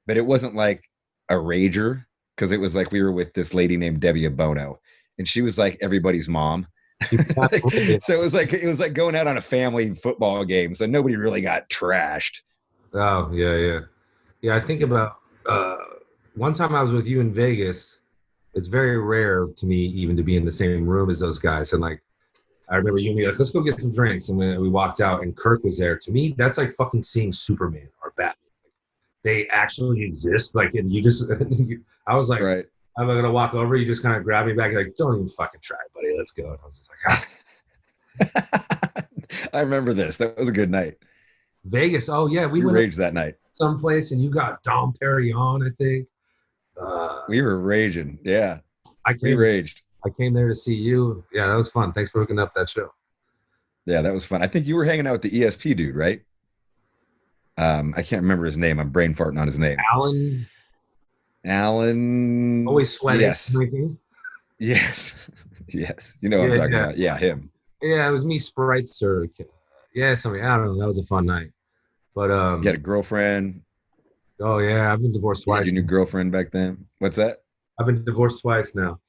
But it wasn't like a rager, because it was like we were with this lady named Debbie Abono and she was like everybody's mom. So it was like going out on a family football game, so nobody really got trashed. Oh yeah. I think about one time I was with you in Vegas. It's very rare to me even to be in the same room as those guys, and like I remember you and me like, let's go get some drinks. And we walked out and Kirk was there. To me, that's like fucking seeing Superman or Batman. They actually exist. Like, and you just, I was like, right. I'm going to walk over. You just kind of grab me back. You're like, don't even fucking try, buddy. Let's go. And I was just like, ah. I remember this. That was a good night. Vegas. Oh yeah. We raged that night. Someplace and you got Dom Perignon, I think. We were raging. Yeah. We raged. I came there to see you. Yeah, that was fun. Thanks for hooking up that show. Yeah, that was fun. I think you were hanging out with the ESP dude, right? I can't remember his name. I'm brain farting on his name. Alan. Always sweating. Yes. Drinking. Yes. Yes. You know what I'm talking about. Yeah, him. Yeah, it was me, Sprites, or somebody. I don't know. That was a fun night. But you had a girlfriend. Oh yeah, I've been divorced twice. You had your new girlfriend back then. What's that? I've been divorced twice now.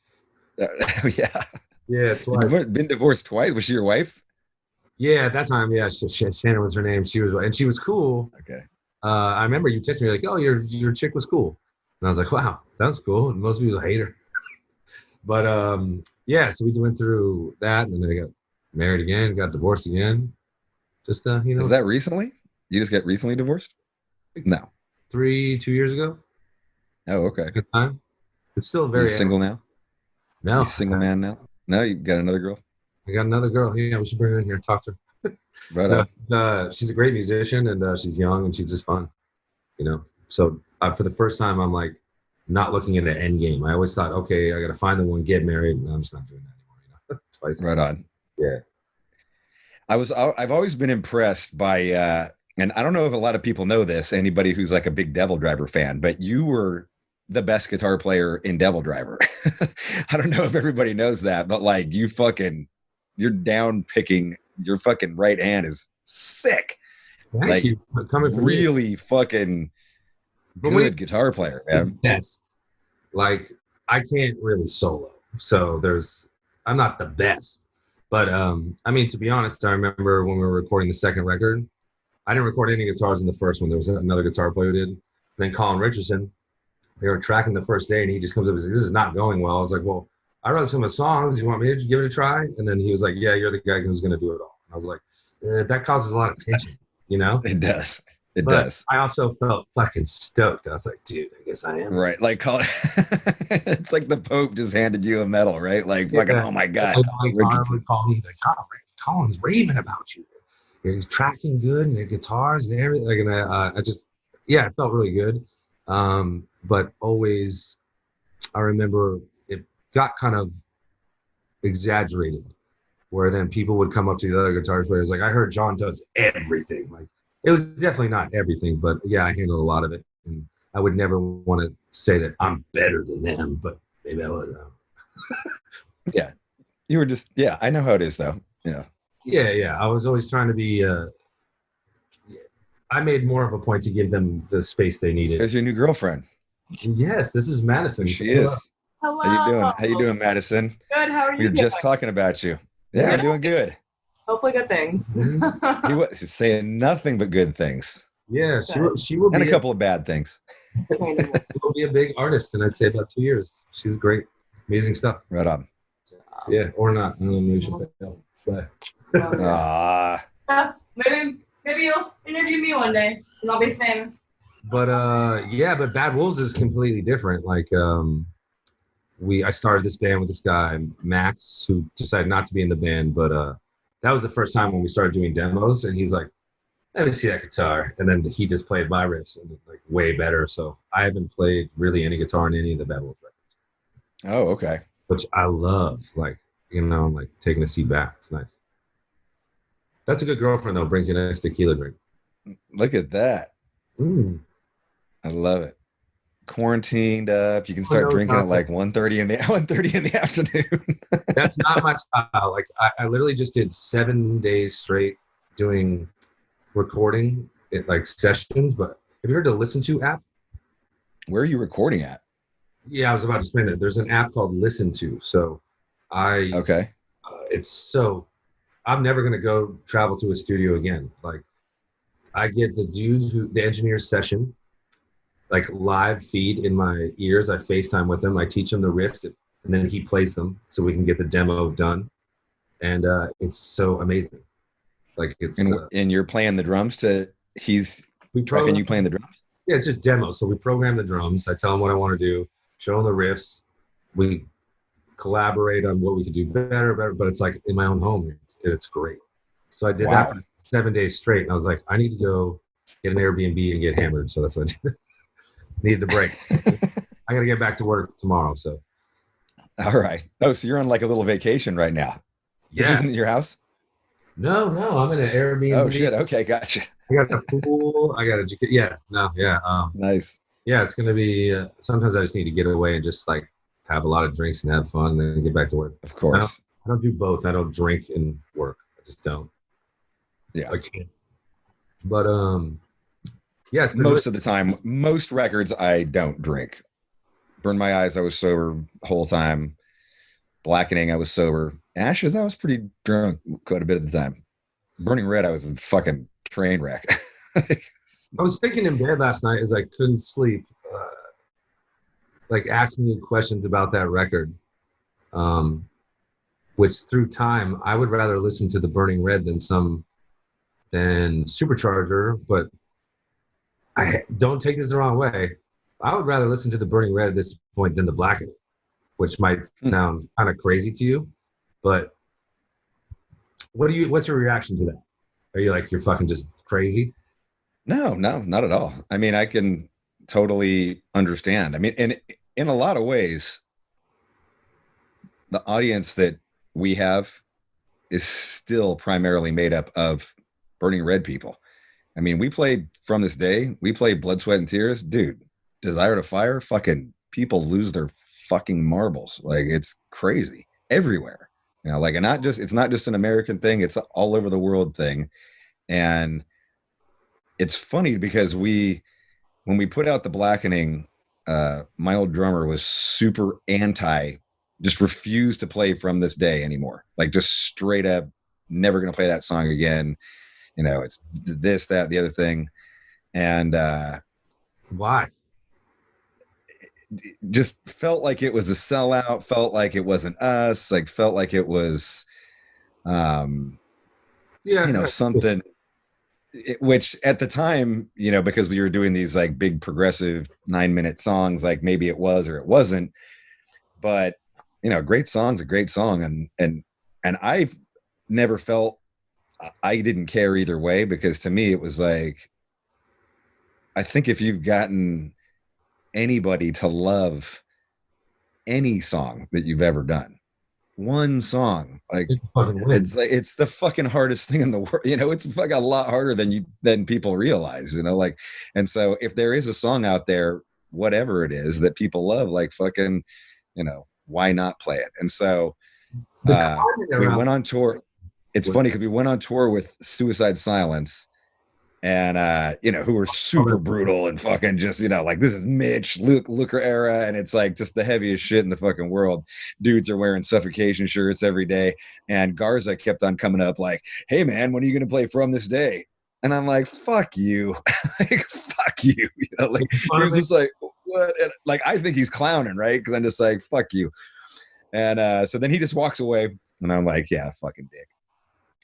Oh yeah. Yeah, twice. You've been divorced twice. Was she your wife? Yeah, at that time, yeah, Shannon was her name. She was cool. Okay. I remember you texted me like, "Oh, your chick was cool," and I was like, "Wow, that's cool." And most people hate her. But yeah, so we went through that, and then I got married again, got divorced again. Just Is that recently? You just got recently divorced? No. 2 years ago. Oh, okay. Good time. It's still very. You single now? No. You single man now? No, you got another girl? I got another girl. Yeah, we should bring her in here and talk to her. Right on. She's a great musician, and she's young, and she's just fun. So for the first time, I'm like not looking at the end game. I always thought, okay, I got to find the one, get married, and I'm just not doing that anymore. Twice. Right on. Yeah. I've always been impressed by, and I don't know if a lot of people know this, anybody who's like a big Devildriver fan, but you were the best guitar player in Devildriver. I don't know if everybody knows that, but like you're down picking, your fucking right hand is sick. Thank you. Coming from really fucking good guitar player, man. Yes. Like I can't really solo. So I'm not the best. But I mean, to be honest, I remember when we were recording the second record, I didn't record any guitars in the first one. There was another guitar player who did. And then Colin Richardson, they were tracking the first day, and he just comes up and says, "This is not going well." I was like, "Well, I wrote some of the songs. You want me to give it a try?" And then he was like, "Yeah, you're the guy who's going to do it all." And I was like, that causes a lot of tension, It does. It does. I also felt fucking stoked. I was like, dude, I guess I am. Right. Like, it's like the Pope just handed you a medal, right? Like, fucking, oh my God. Colin's raving about you. You're tracking good and your guitars and everything. And it felt really good. But always, I remember it got kind of exaggerated, where then people would come up to the other guitar players like, I heard John does everything. Like, it was definitely not everything, but yeah, I handled a lot of it. And I would never want to say that I'm better than them, but maybe I was. Yeah. You were just, yeah, I know how it is though. Yeah. Yeah. I was always trying to be, I made more of a point to give them the space they needed. There's your new girlfriend. Yes, this is Madison. She is. Hello. How you doing, Madison? Good. How are you? We were just talking about you. Yeah, I'm doing good. Hopefully good things. He was saying nothing but good things. Yeah, she will be. And a couple of bad things. She will be a big artist, and I'd say about 2 years. She's great. Amazing stuff. Right on. Yeah, or not. I don't know, maybe we should fail. But. Maybe you'll interview me one day, and I'll be famous. But but Bad Wolves is completely different. Like I started this band with this guy Max, who decided not to be in the band, but that was the first time when we started doing demos, and he's like, let me see that guitar, and then he just played my riffs and like way better. So I haven't played really any guitar in any of the Bad Wolves records. Oh, okay. Which I love. Like, I'm like taking a seat back. It's nice. That's a good girlfriend though. Brings you a nice tequila drink. Look at that. I love it. Quarantined up. You can start drinking at like 1:30 in the afternoon. That's not my style. Like I literally just did 7 days straight doing recording at like sessions. But have you heard the Listen To app? Where are you recording at? Yeah, I was about to explain it. There's an app called Listen To. So I'm never gonna go travel to a studio again. Like I get the engineer's session, like live feed in my ears. I FaceTime with them. I teach them the riffs, and then he plays them so we can get the demo done. And it's so amazing. Like it's and you're playing the drums he's tracking you playing the drums? Yeah, it's just demo. So we program the drums. I tell him what I want to do, show him the riffs. We collaborate on what we could do better, but it's like in my own home. It's great. So I did that for 7 days straight, and I was like, I need to go get an Airbnb and get hammered. So that's what I did. Needed a break. I got to get back to work tomorrow. So. All right. Oh, so you're on like a little vacation right now. Yeah. This isn't your house? No, I'm in an Airbnb. Oh shit. Okay, gotcha. I got a pool. I got a jacuzzi. Yeah, no, yeah. Nice. Yeah, it's gonna be. Sometimes I just need to get away and just like have a lot of drinks and have fun, and then get back to work. Of course. I don't do both. I don't drink and work. I just don't. Yeah. I can't. But yeah, it's been Most of the time, most records I don't drink. Burn My Eyes, I was sober the whole time. Blackening, I was sober. Ashes, I was pretty drunk quite a bit of the time. Burning Red, I was a fucking train wreck. I was thinking in bed last night as I couldn't sleep, like asking you questions about that record, which through time, I would rather listen to the Burning Red than Supercharger, but I don't take this the wrong way. I would rather listen to the Burning Red at this point than the Blackening, which might sound kind of crazy to you, but what's your reaction to that? Are you like, you're fucking just crazy? No, not at all. I mean, I can totally understand. I mean, and in a lot of ways, the audience that we have is still primarily made up of Burning Red people. I mean, we played From This Day, we played Blood, Sweat, and Tears. Dude, Desire to Fire, fucking people lose their fucking marbles. Like, it's crazy everywhere. You know, like, and it's not just an American thing, it's all over the world thing. And it's funny because when we put out the Blackening, my old drummer was super just refused to play From This Day anymore. Like, just straight up, never going to play that song again. You know, it's this, that, the other thing. And why? It just felt like it was a sellout, felt like it wasn't us, like felt like it was, something. Which at the time, you know, because we were doing these like big progressive 9-minute songs, like maybe it was or it wasn't, but you know, great song's a great song. And I've never felt, I didn't care either way, because to me, it was like, I think if you've gotten anybody to love any song that you've ever done, one song, like it's the fucking hardest thing in the world. You know, it's fucking a lot harder than people realize, you know, like, and so if there is a song out there, whatever it is that people love, like fucking, you know, why not play it? And so we went on tour. It's funny because we went on tour with Suicide Silence, and you know, who were super brutal and fucking just, you know, like, this is Mitch Looker era, and it's like just the heaviest shit in the fucking world. Dudes are wearing Suffocation shirts every day, and Garza kept on coming up like, hey man, when are you gonna play From This Day? And I'm like, fuck you. Like, fuck you. You know, like, he's just like, what? And, like, I think he's clowning, right? Because I'm just like, fuck you. And so then he just walks away, and I'm like, yeah, fucking dick.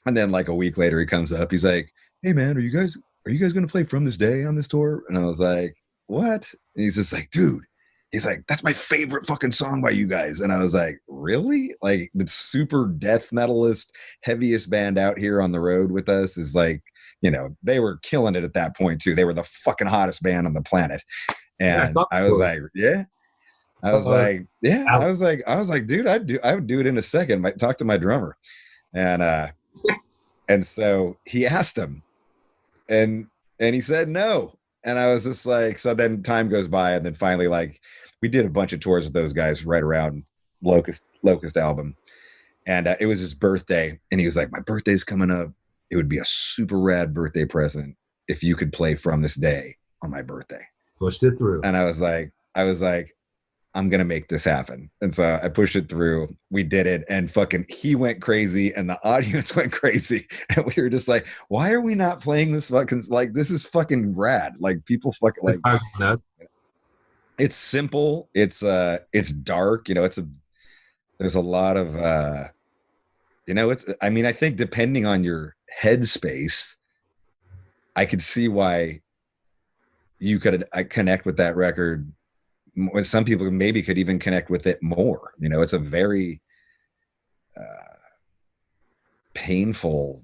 And then like a week later, he comes up, he's like, hey man, are you guys going to play From This Day on this tour? And I was like, what? And he's just like, dude, he's like, that's my favorite fucking song by you guys. And I was like, really? Like, the super death metalist, heaviest band out here on the road with us is like, you know, they were killing it at that point too. They were the fucking hottest band on the planet. And I was like, yeah. I was like, yeah. I was like, dude, I would do it in a second. I talk to my drummer. And so he asked him, and he said no. And I was just like, so then time goes by, and then finally, like, we did a bunch of tours with those guys right around Locust album, and it was his birthday, and he was like, my birthday's coming up. It would be a super rad birthday present if you could play From This Day on my birthday. Pushed it through. And I was like, I'm going to make this happen. And so I pushed it through. We did it, and fucking he went crazy and the audience went crazy. And we were just like, why are we not playing this fucking, like, this is fucking rad. Like, people fucking like, it's simple. It's dark, you know, there's a lot of, you know, I think depending on your headspace, I could see why you could connect with that record. Some people maybe could even connect with it more. You know, it's a very painful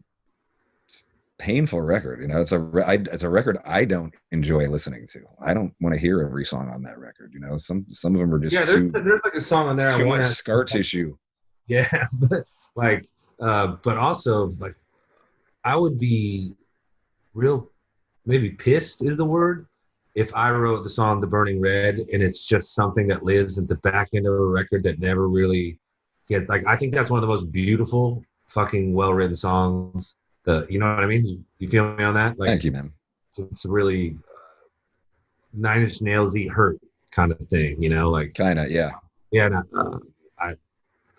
record. You know, it's a record I don't enjoy listening to. I don't want to hear every song on that record. You know, some of them are just there's like a song on there. Too much scar tissue. Yeah, but like, but also like I would be real, maybe pissed is the word, if I wrote the song The Burning Red and it's just something that lives at the back end of a record that never really gets, like, I think that's one of the most beautiful fucking well-written songs. You know what I mean? Do you feel me on that? Like, Thank you, man. it's a really Nine Inch Nails-y hurt kind of thing, you know? Like, Kind of, yeah. yeah,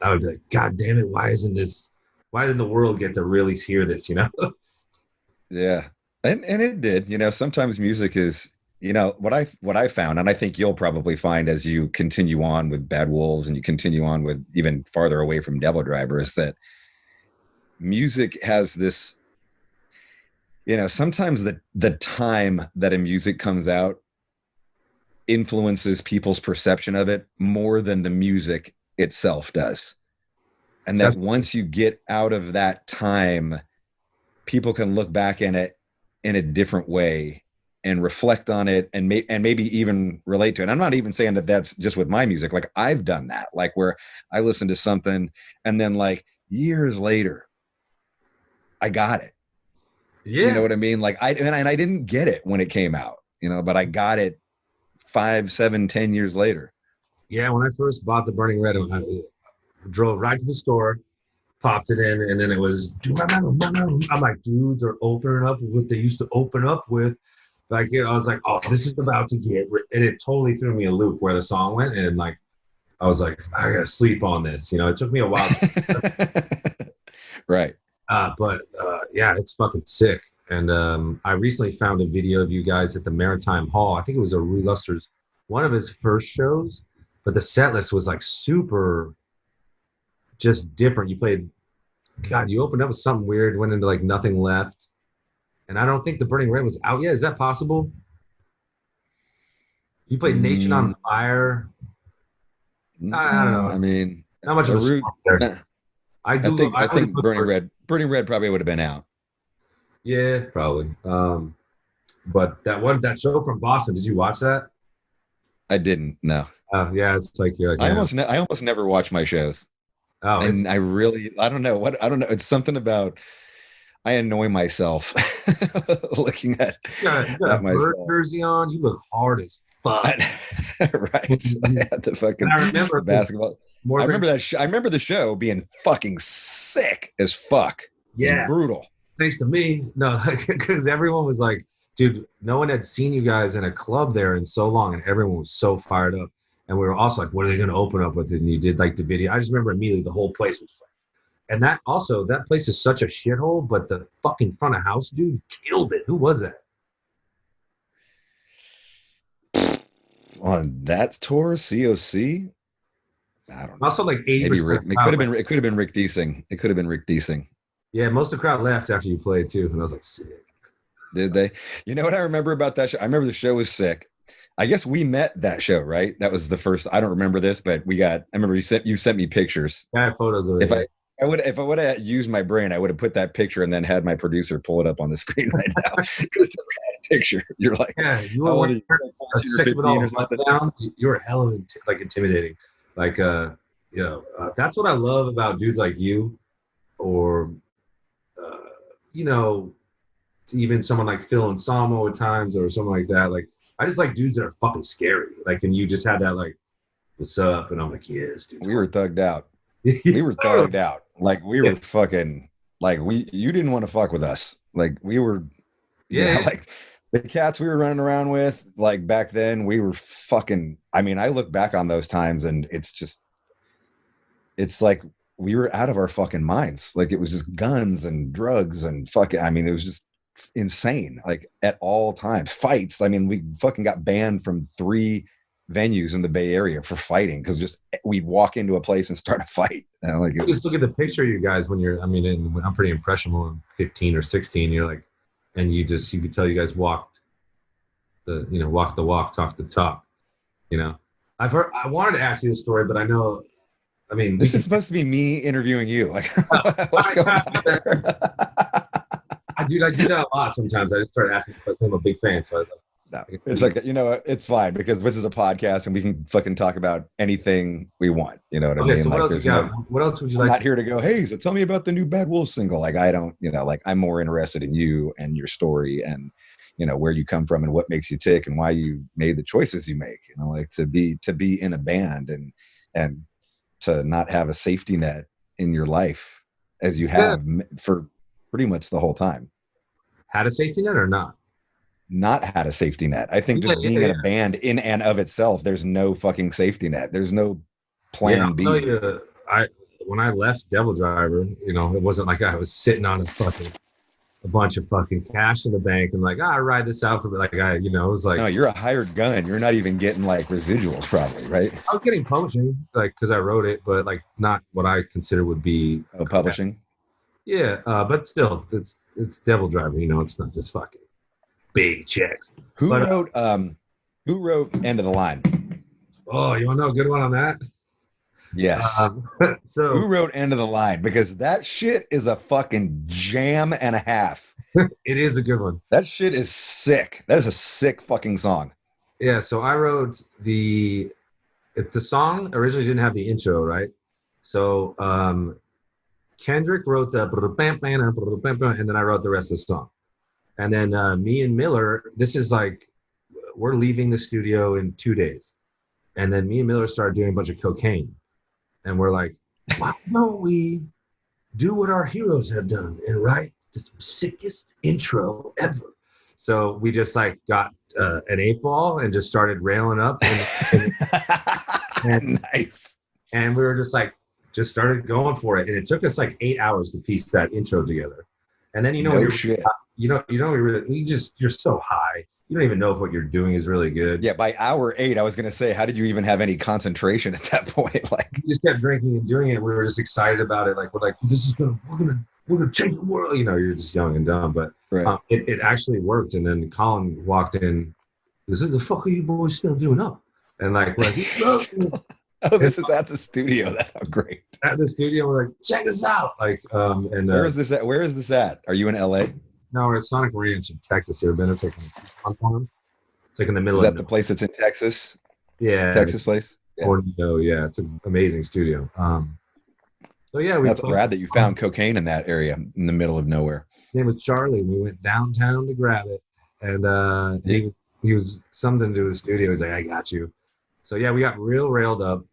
I would be like, God damn it, why doesn't the world get to really hear this, you know? Yeah. And it did, you know, sometimes music is, you know, what I found, and I think you'll probably find as you continue on with Bad Wolves and you continue on with even farther away from Devildriver, is that music has this, you know, sometimes the time that a music comes out influences people's perception of it more than the music itself does. And that once you get out of that time, people can look back in it in a different way and reflect on it and maybe even relate to it. I'm not even saying that that's just with my music. Like, I've done that, like where I listen to something and then like years later, I got it. Yeah. You know what I mean? Like I didn't get it when it came out, you know, but I got it 5, 7, 10 years later. Yeah, when I first bought The Burning Red, I drove right to the store, popped it in, and then it was, I'm like, dude, they're opening up what they used to open up with. Like, you know, I was like, oh, this is about to get, and it totally threw me a loop where the song went, and like, I was like, I gotta sleep on this. You know, it took me a while. Right. But yeah, it's fucking sick. And I recently found a video of you guys at the Maritime Hall. I think it was a Rue Luster's, one of his first shows, but the set list was like super just different. You played, God, you opened up with something weird, went into like Nothing Left. And I don't think The Burning Red was out yet. Is that possible? You played Nation on Fire. I don't know. I mean, not much of a song there. I think Burning Red probably would have been out. Yeah, probably. But that show from Boston, did you watch that? I didn't. No. Yeah, it's like you're like, I almost never watch my shows. Oh, and I don't know. It's something about, I annoy myself looking at you got a Bird jersey on. You look hard as fuck. Right. I had the fucking basketball. I remember the show being fucking sick as fuck. Yeah, brutal. Thanks to me, no, because everyone was like, dude, no one had seen you guys in a club there in so long, and everyone was so fired up. And we were also like, what are they going to open up with? And you did like the video. I just remember immediately the whole place was fun. And that place is such a shithole, but the fucking front of house dude killed it. Who was that? On that tour, COC? I don't know. Also, like 80%. Maybe Rick. It could have been Rick Deasing. It could have been Rick Deasing. Yeah, most of the crowd left after you played too, and I was like, sick. Did they? You know what I remember about that show? I remember the show was sick. I guess we met that show, right? That was the first. I don't remember this, but I remember you sent me pictures. I have photos of it. If I would have used my brain, I would have put that picture and then had my producer pull it up on the screen right now. Because it's a rad picture. You're like, yeah, you were like 14 or something. You were hell of like intimidating. Like, that's what I love about dudes like you, or you know, even someone like Phil and Samo at times, or something like that. Like, I just like dudes that are fucking scary. Like, and you just had that like, what's up? And I'm like, yes, dude. We were thugged out. We were thugged out. Like, we were fucking, like, you didn't want to fuck with us. Like, we were, you know, like the cats we were running around with, like back then, we were fucking, I mean, I look back on those times and it's like we were out of our fucking minds. Like, it was just guns and drugs and fucking, I mean, it was just insane. Like, at all times, fights. I mean, we fucking got banned from 3 venues in the Bay Area for fighting because just we'd walk into a place and start a fight. And like, just look at the picture of you guys when you're, I mean, I'm pretty impressionable. I'm 15 or 16. You're like, and you could tell you guys walk the walk, talk the talk. You know, I wanted to ask you this story, but I know, I mean, this is supposed to be me interviewing you. Like, what's going on here? I do that a lot sometimes. I just start asking because I'm a big fan. So No, it's like, it's fine because this is a podcast and we can fucking talk about anything we want. You know what I mean? So like, what else you got? What else would you I'm like? not here to go, hey, so tell me about the new Bad Wolves single. Like, I don't, like I'm more interested in you and your story and, where you come from and what makes you tick and why you made the choices you make, like to be in a band and to not have a safety net in your life as you have for pretty much the whole time. Had a safety net or not? Not had a safety net. I think just being in a band in and of itself, there's no fucking safety net. There's no plan B. When I left Devildriver, it wasn't like I was sitting on a bunch of fucking cash in the bank and like, I ride this out for it was like, no, you're a hired gun. You're not even getting like residuals probably, right? I was getting publishing, like, cause I wrote it, but like not what I consider would be publishing. Yeah. But still it's Devildriver, it's not just fucking big checks. Who wrote End of the Line? Oh, you want to know a good one on that? Yes. So who wrote End of the Line? Because that shit is a fucking jam and a half. It is a good one. That shit is sick. That is a sick fucking song. Yeah. So I wrote the song originally didn't have the intro, right? So Kendrick wrote the and then I wrote the rest of the song. And then me and Miller, this is like, we're leaving the studio in 2 days. And then me and Miller started doing a bunch of cocaine. And we're like, why don't we do what our heroes have done and write the sickest intro ever? So we just like got an 8-ball and just started railing up. And nice. And we were just like, just started going for it. And it took us like 8 hours to piece that intro together. And then, you're so high. You don't even know if what you're doing is really good. Yeah, by hour 8, I was going to say, how did you even have any concentration at that point? Like, we just kept drinking and doing it. We were just excited about it. Like, we're like, we're gonna change the world. You're just young and dumb, but right. It actually worked. And then Colin walked in. He goes, "What the fuck are you boys still doing up?" And like, we're like, oh, this is at the studio. That's how great. At the studio, we're like, check this out. Like, and where is this at? Where is this at? Are you in LA? No, we're at Sonic Ranch in Texas. You ever been there? It's like in the middle of. Is that the place that's in Texas? Yeah, Texas place. Yeah. Yeah, it's an amazing studio. So yeah, that's rad that you found cocaine in that area in the middle of nowhere. His name was Charlie. We went downtown to grab it, and he was something to do with the studio. He's like, "I got you." So yeah, we got real railed up.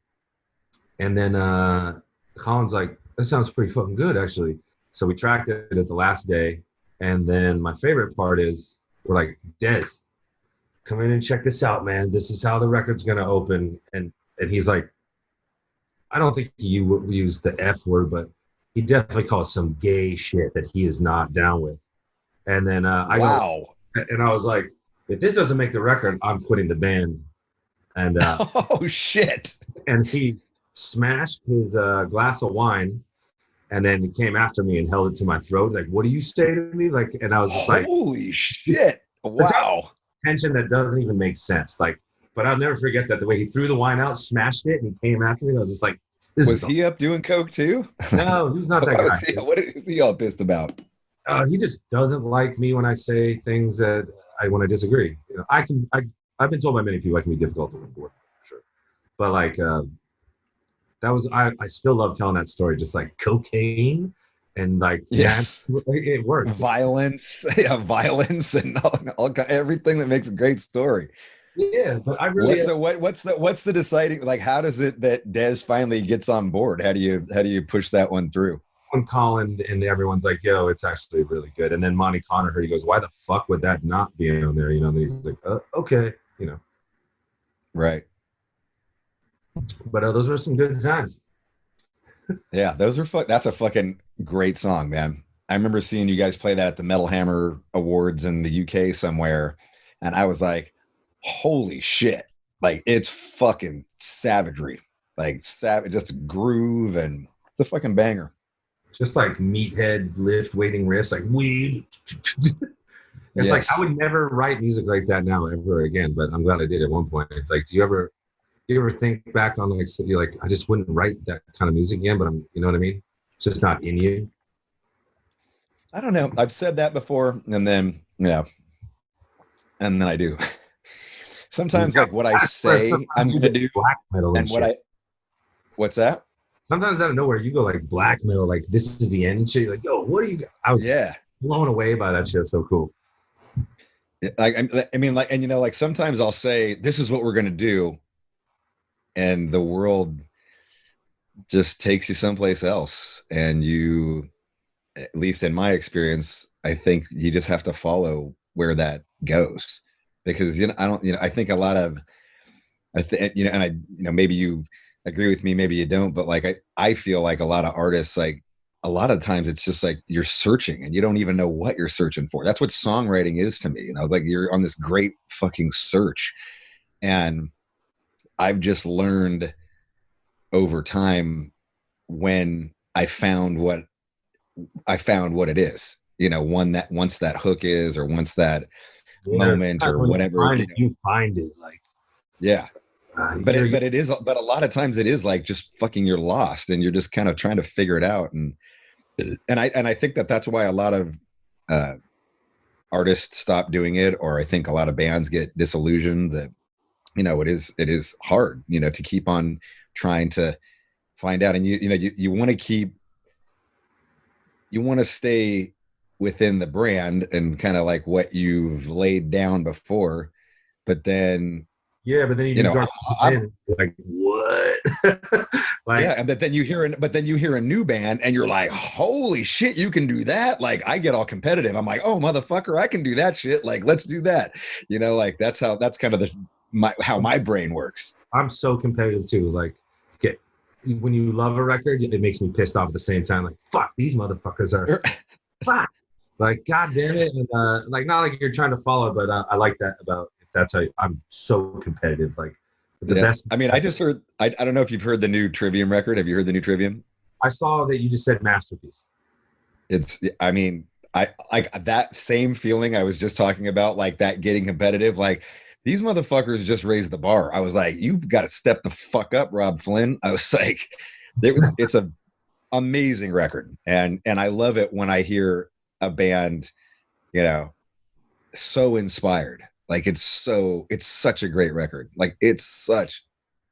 And then Colin's like, that sounds pretty fucking good, actually. So we tracked it at the last day. And then my favorite part is we're like, Dez, come in and check this out, man. This is how the record's going to open. And he's like, I don't think he used the F word, but he definitely calls some gay shit that he is not down with. And then I was like, if this doesn't make the record, I'm quitting the band. And oh, shit. And he smashed his glass of wine and then he came after me and held it to my throat like, what do you say to me? Like, and I was just like, holy shit, wow, tension that doesn't even make sense. Like, but I'll never forget that the way he threw the wine out, smashed it, and he came after me. I was just like, was he up doing coke too? No, he's not that guy. What is he all pissed about? He just doesn't like me when I say things that when I disagree. I've been told by many people I can be difficult to work with, for sure. But like, that was, I still love telling that story, just like cocaine and like, yes, it worked. Violence and all everything that makes a great story. Yeah, but I really. What's the deciding, like, how does it that Dez finally gets on board? How do you push that one through? When Colin and everyone's like, yo, it's actually really good. And then Monty Connor heard, he goes, why the fuck would that not be on there? And he's like, okay, Right. But those were some good times. Yeah, those are that's a fucking great song, man. I remember seeing you guys play that at the Metal Hammer Awards in the UK somewhere, and I was like, holy shit. Like, it's fucking savagery. Like, just groove, and it's a fucking banger. Just like meathead lift weighting riffs, like weed. It's yes. Like, I would never write music like that now ever again, but I'm glad I did at one point. It's like, do you ever think back on like, you're like, I just wouldn't write that kind of music again, but you know what I mean? It's just not in you. I don't know. I've said that before, and then I do. sometimes like what I say I'm You gonna get do black metal and what shit. what's that? Sometimes out of nowhere you go like black metal, like this is the end and shit. You're like, yo, what do you got? I was Yeah. blown away by that shit. So cool. Like I mean, like, and you know, like sometimes I'll say this is what we're gonna do, and the world just takes you someplace else, and you, at least in my experience, I think you just have to follow where that goes, because you know I don't, you know, I think a lot of, I think, you know, and I, you know, maybe you agree with me, maybe you don't, but like I feel like a lot of artists, like a lot of times it's just like you're searching and you don't even know what you're searching for. That's what songwriting is to me. And I was like, you're on this great fucking search. And I've just learned over time when I found what it is, you know, one that once that hook is, or once that moment or whatever, you find it like, yeah. But you're- it is, but a lot of times it is like just fucking you're lost and you're just kind of trying to figure it out. And I think that that's why a lot of artists stop doing it, or I think a lot of bands get disillusioned, that, you know, it is hard, you know, to keep on trying to find out. And you know, you want to keep, you want to stay within the brand and kind of like what you've laid down before, but then yeah, but then you know, do like what? Like, yeah, and then you hear a new band and you're like, holy shit, you can do that. Like I get all competitive. I'm like, oh motherfucker, I can do that shit. Like let's do that. You know, like that's kind of how my brain works. I'm so competitive too. Like, okay, when you love a record, it makes me pissed off at the same time. Like, fuck, these motherfuckers are fuck. Like, god damn it. And like, not like you're trying to follow, but I like that about, if that's how I'm so competitive. Like the best. I mean, I just heard, I don't know if you've heard the new Trivium record. Have you heard the new Trivium? I saw that you just said masterpiece. It's, I mean, I like that same feeling I was just talking about, like that getting competitive. Like these motherfuckers just raised the bar. I was like, you've got to step the fuck up, Robb Flynn. I was like, it's a amazing record. And I love it when I hear a band, you know, so inspired. Like it's such a great record. Like it's such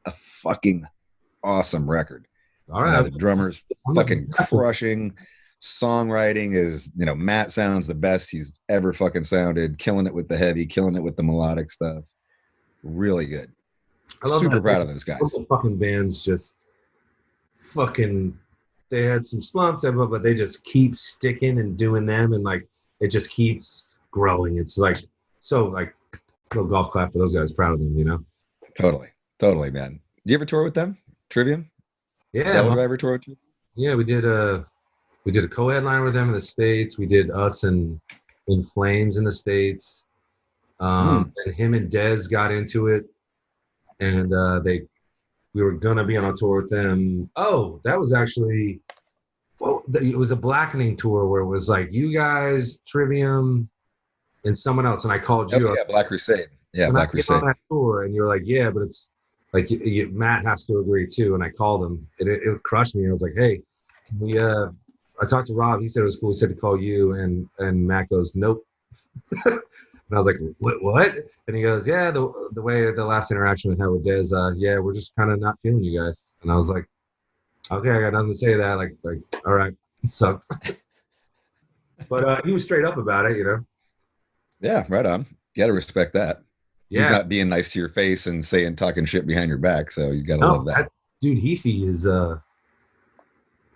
a fucking awesome record. All right. The drummer's fucking crushing. Songwriting is, you know, Matt sounds the best he's ever fucking sounded, killing it with the heavy, killing it with the melodic stuff. Really good. I love Super that. proud of those guys. The fucking bands just fucking, they had some slumps, but they just keep sticking and doing them, and like it just keeps growing. It's like, so like, little golf clap for those guys. Proud of them, you know. Totally, man. You ever tour with them? Trivium? Yeah, Devildriver tour with you? Yeah, we did a co-headliner with them in the States. We did us and In Flames in the States. And him and Dez got into it, and we were gonna be on a tour with them. Oh, that was actually, well, it was a Blackening tour where it was like you guys, Trivium, and someone else. And I called you. Yeah, Black Crusade. Yeah, Black Crusade. On that tour, and you're like, yeah, but it's like Matt has to agree too. And I called him. It crushed me. I was like, hey, can we? I talked to Robb. He said it was cool. He said to call you, and Matt goes, nope. And I was like, what? And he goes, yeah, the way the last interaction we had with Dez, yeah, we're just kind of not feeling you guys. And I was like, okay, I got nothing to say to that. Like, all right, sucks. But he was straight up about it, you know. Yeah, right on. You got to respect that. Yeah. He's not being nice to your face and talking shit behind your back, so you got to love that. Dude, Heafy is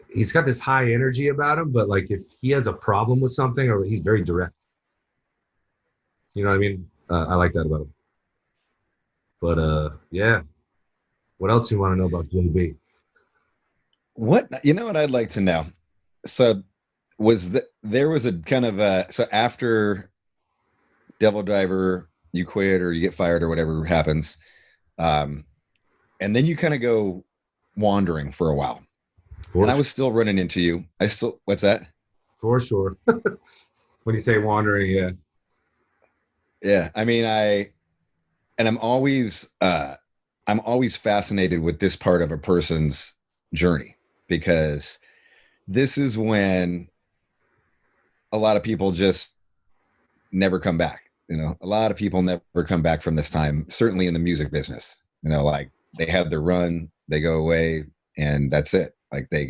he's got this high energy about him, but like if he has a problem with something, or he's very direct. You know what I mean? I like that about him. But yeah. What else you want to know about JB? What, you know what I'd like to know? So there was a kind of so after Devildriver, you quit or you get fired or whatever happens, and then you kind of go wandering for a while. And I was still running into you. What's that? For sure. When you say wandering, yeah. Yeah, I mean, I'm always fascinated with this part of a person's journey, because this is when a lot of people just never come back. You know, a lot of people never come back from this time, certainly in the music business. You know, like they have their run, they go away, and that's it. Like they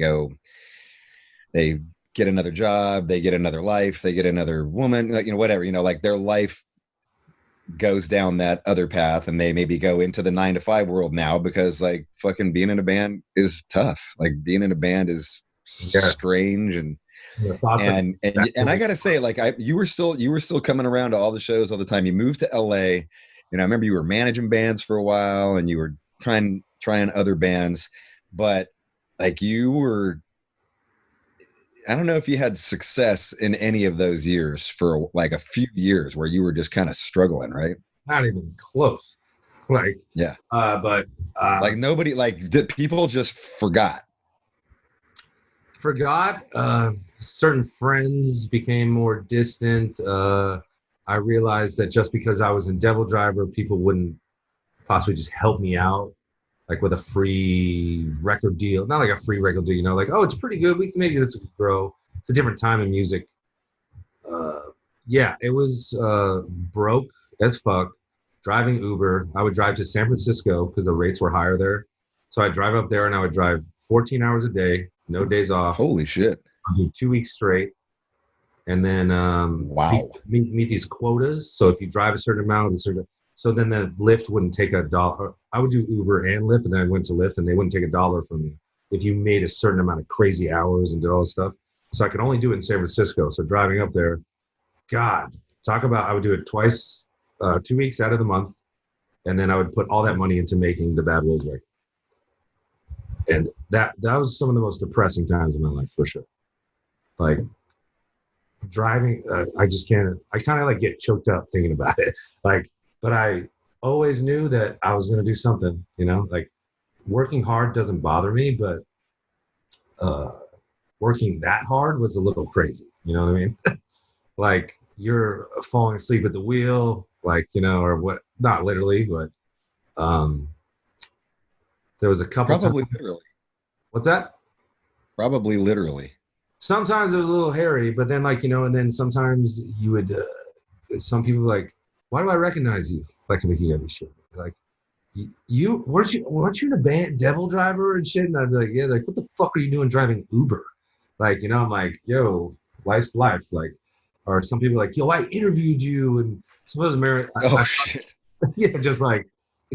get another job, they get another life, they get another woman, like, you know, whatever, you know, like their life goes down that other path, and they maybe go into the 9 to 5 world now because like fucking being in a band is tough. Like being in a band is strange, and I gotta say, like you were still coming around to all the shows all the time. You moved to LA, and I remember you were managing bands for a while, and you were trying other bands, but like you were, I don't know if you had success in any of those years for like a few years where you were just kind of struggling, right? Not even close. Like, yeah. But like nobody, like people just forgot. Certain friends became more distant. I realized that just because I was in Devildriver, people wouldn't possibly just help me out, like with a free record deal. Not like a free record deal, you know, like, oh, it's pretty good, maybe this will grow. It's a different time in music. Yeah, it was broke as fuck. Driving Uber, I would drive to San Francisco because the rates were higher there. So I'd drive up there and I would drive 14 hours a day, no days off. Holy shit. I'd do 2 weeks straight. And then wow, meet these quotas. So if you drive a certain amount, so then the Lyft wouldn't take $1. I would do Uber and Lyft, and then I went to Lyft, and they wouldn't take $1 from me if you made a certain amount of crazy hours and did all this stuff. So I could only do it in San Francisco. So driving up there, God, talk about, I would do it twice, 2 weeks out of the month, and then I would put all that money into making the Bad Wolves record. And that was some of the most depressing times of my life, for sure. Like driving, I just can't, I kind of like get choked up thinking about it. Like, but I always knew that I was going to do something, you know, like working hard doesn't bother me, but working that hard was a little crazy. You know what I mean? Like you're falling asleep at the wheel, like, you know, or what, not literally, but there was a couple probably times. Literally. What's that? Probably literally. Sometimes it was a little hairy, but then like, you know, and then sometimes you would, some people like, why do I recognize you? Like, I'm you shit. Like, weren't you in a band, Devildriver and shit? And I'd be like, yeah, like, what the fuck are you doing driving Uber? Like, you know, I'm like, yo, life's life. Like, or some people like, yo, I interviewed you, and suppose shit. Yeah, just like,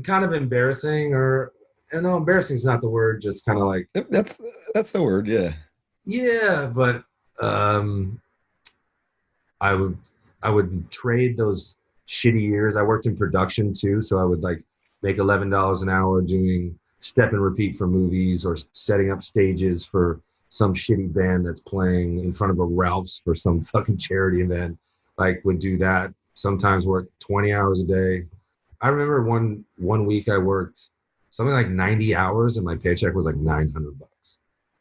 kind of embarrassing, or, I know embarrassing is not the word, just kind of like. That's the word, yeah. Yeah, but I would trade those shitty years. I worked in production too, so I would like make $11 an hour doing step and repeat for movies or setting up stages for some shitty band that's playing in front of a Ralph's for some fucking charity event. Like would do that. Sometimes work 20 hours a day. I remember one week I worked something like 90 hours and my paycheck was like $900.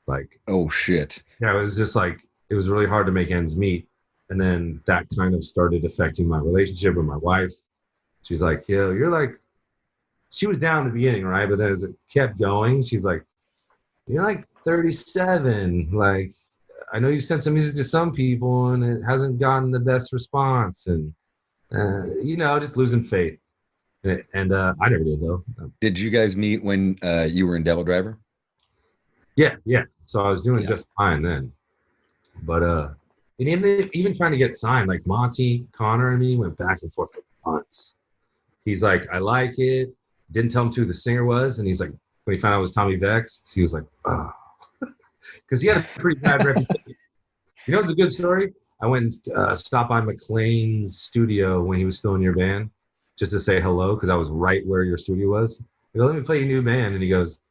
Like, oh shit. Yeah, it was just like, it was really hard to make ends meet. And then that kind of started affecting my relationship with my wife. She's like, yo, you're like, she was down in the beginning, right? But then as it kept going, she's like, you're like 37. Like, I know you sent some music to some people and it hasn't gotten the best response. And, you know, just losing faith. And I never did, though. Did you guys meet when you were in Devildriver? Yeah. So I was doing just fine then. But and even trying to get signed, like Monty, Connor, and me went back and forth for months. He's like, I like it. Didn't tell him who the singer was. And he's like, when he found out it was Tommy Vex, he was like, oh. Because he had a pretty bad reputation. You know, it's a good story. I went and stopped by McLean's studio when he was still in your band just to say hello because I was right where your studio was. I go, let me play your new band. And he goes,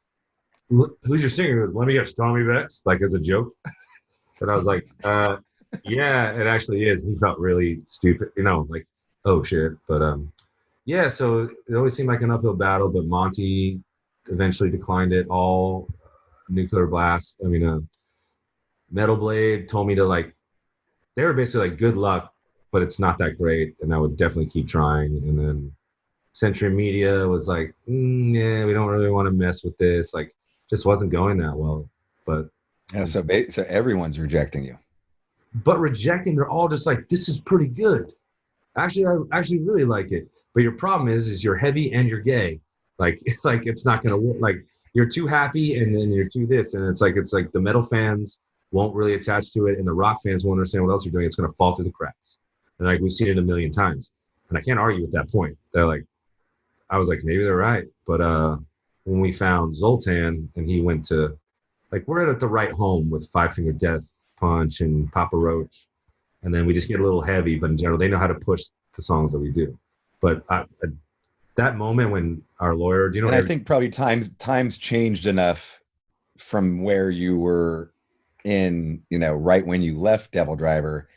who's your singer? He goes, let me guess, Tommy Vex, like as a joke. And I was like, yeah, it actually is. He felt really stupid, you know, like, oh shit. But yeah, so it always seemed like an uphill battle, but Monty eventually declined it all. Nuclear Blast, Metal Blade told me to like, they were basically like, good luck, but it's not that great. And I would definitely keep trying. And then Century Media was like, yeah, we don't really want to mess with this. Like, just wasn't going that well. But yeah, so everyone's rejecting you. But rejecting, they're all just like, this is pretty good. Actually, I actually really like it. But your problem is you're heavy and you're gay. Like it's not gonna work. Like you're too happy and then you're too this, and it's like the metal fans won't really attach to it, and the rock fans won't understand what else you're doing. It's gonna fall through the cracks. And like we've seen it a million times, and I can't argue with that point. They're like, I was like, maybe they're right. But when we found Zoltan and he went to, like, we're at the right home with Five Finger Death Punch and Papa Roach, and then we just get a little heavy. But in general, they know how to push the songs that we do. But that moment when our lawyer, do you know? And I think probably times changed enough from where you were in, right when you left Devil Driver,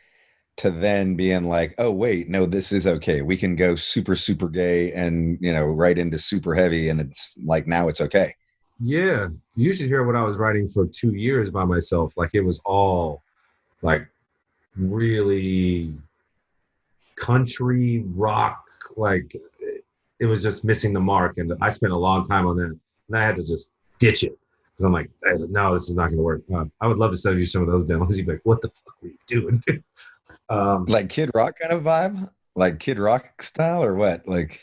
to then being like, oh wait, no, this is okay. We can go super, super gay and right into super heavy, and it's like now it's okay. Yeah, you should hear what I was writing for 2 years by myself. Like it was all like really country rock, like it was just missing the mark. And I spent a long time on that, and I had to just ditch it because I'm like, no, this is not going to work. I would love to send you some of those demos. You'd be like, what the fuck were you doing, dude? Like Kid Rock kind of vibe, like Kid Rock style, or what? Like,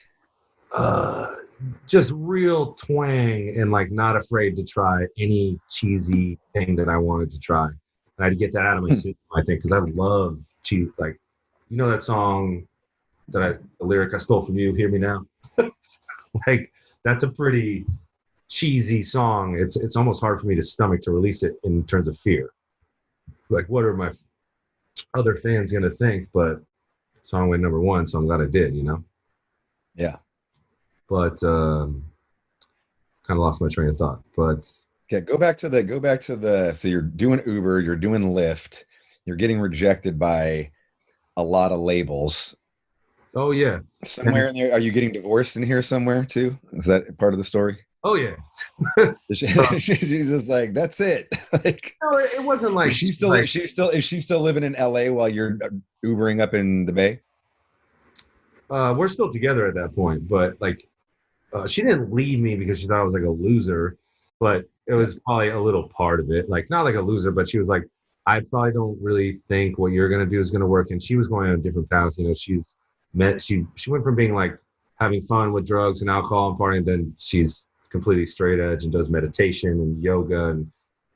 just real twang and like not afraid to try any cheesy thing that I wanted to try. And I had to get that out of my system, I think, because I love cheese. Like, that song the lyric I stole from you, Hear Me Now? Like, that's a pretty cheesy song. It's almost hard for me to stomach to release it in terms of fear. Like, what are my other fans going to think? But song went number one, so I'm glad I did, Yeah. But kind of lost my train of thought. But yeah, go back to the. So you're doing Uber, you're doing Lyft, you're getting rejected by a lot of labels. Oh yeah, somewhere in there. Are you getting divorced in here somewhere too? Is that part of the story? Oh yeah. She's just like, that's it. Like, no, it wasn't like is she still living in LA while you're Ubering up in the Bay? We're still together at that point, but like she didn't leave me because she thought I was like a loser, but it was probably a little part of it. Like, not like a loser, but she was like, I probably don't really think what you're gonna do is gonna work. And she was going on a different path. She went from being like having fun with drugs and alcohol and partying, then she's completely straight edge and does meditation and yoga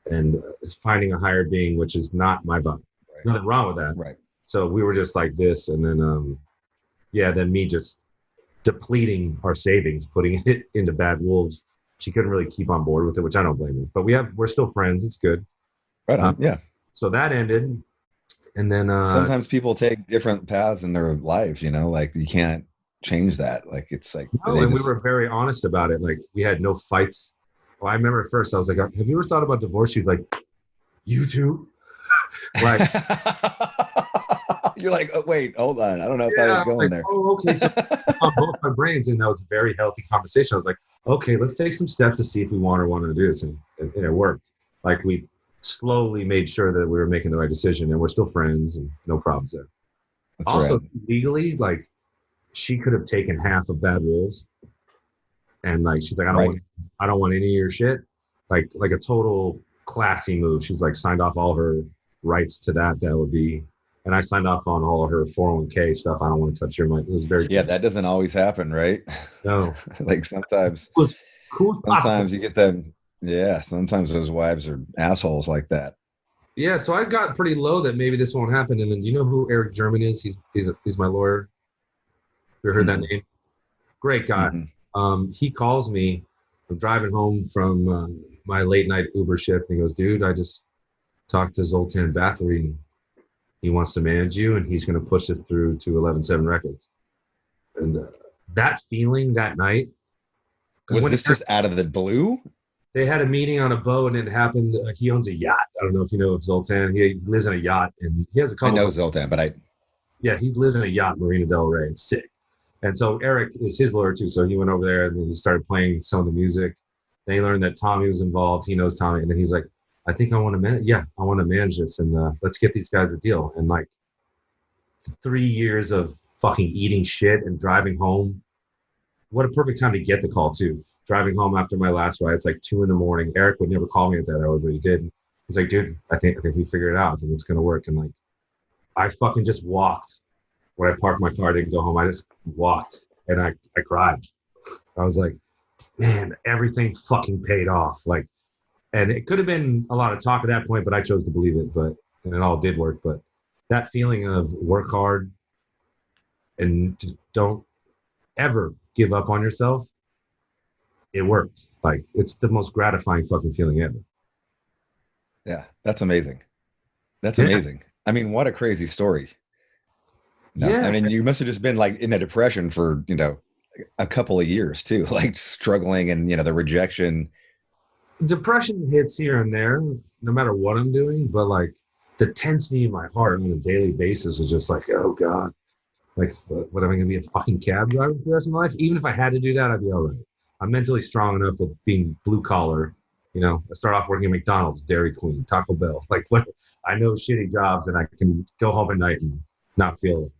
and is finding a higher being, which is not my body. Right. Nothing wrong with that. Right. So we were just like this, and then then me just depleting our savings, putting it into Bad Wolves. She couldn't really keep on board with it, which I don't blame her. But we're still friends. It's good. Right on. Yeah. So that ended, and then sometimes people take different paths in their lives. Like you can't change that. Like it's like we were very honest about it. Like we had no fights. Well, I remember at first I was like, "Have you ever thought about divorce?" She's like, "You too?" Like. You're like, oh, wait, hold on. I don't know if I was going there. Oh, okay. So on both my brains, and that was a very healthy conversation. I was like, okay, let's take some steps to see if we want to do this. And it worked. Like we slowly made sure that we were making the right decision, and we're still friends and no problems there. That's also, right. Legally, like she could have taken half of Bad Wolves. And like, she's like, I don't want any of your shit. Like a total classy move. She's like signed off all her rights to that would be. And I signed off on all of her 401k stuff. I don't want to touch your money. It was very good. That doesn't always happen, right? No. Like sometimes you get them. Yeah, sometimes those wives are assholes like that. Yeah, so I got pretty low that maybe this won't happen. And then do you know who Eric German is? He's my lawyer. You ever heard that name? Great guy. Mm-hmm. He calls me. I'm driving home from my late night Uber shift, and he goes, "Dude, I just talked to Zoltan Bathory. He wants to manage you, and he's going to push it through to 11-7 Records." And that feeling that night. Was this just out of the blue? They had a meeting on a boat, and it happened. He owns a yacht. I don't know if you know of Zoltan. He lives in a yacht, and he has a couple. I know Zoltan, but Yeah, he lives in a yacht, Marina Del Rey. It's sick. And so Eric is his lawyer too. So he went over there and he started playing some of the music. Then he learned that Tommy was involved. He knows Tommy, and then he's like, I think I want to manage. Yeah, I want to manage this, and let's get these guys a deal. And like 3 years of fucking eating shit and driving home. What a perfect time to get the call too. Driving home after my last ride, it's like 2 a.m. Eric would never call me at that hour, but he did. He's like, dude, I think we figured it out. I think it's gonna work. And like, I fucking just walked when I parked my car, I didn't go home. I just walked and I cried. I was like, man, everything fucking paid off. Like, and it could have been a lot of talk at that point, but I chose to believe it. But and it all did work. But that feeling of work hard and don't ever give up on yourself, it worked. Like, it's the most gratifying fucking feeling ever. Yeah, that's amazing. That's Yeah. amazing. I mean, what a crazy story. No, Yeah. I mean, you must have just been like in a depression for, a couple of years too, like struggling and, the rejection. Depression hits here and there, no matter what I'm doing, but like the tensity in my heart on a daily basis is just like, oh God, like, what am I going to be, a fucking cab driver for the rest of my life? Even if I had to do that, I'd be all right. I'm mentally strong enough with being blue collar. I start off working at McDonald's, Dairy Queen, Taco Bell. Like, what? I know shitty jobs and I can go home at night and not feel it.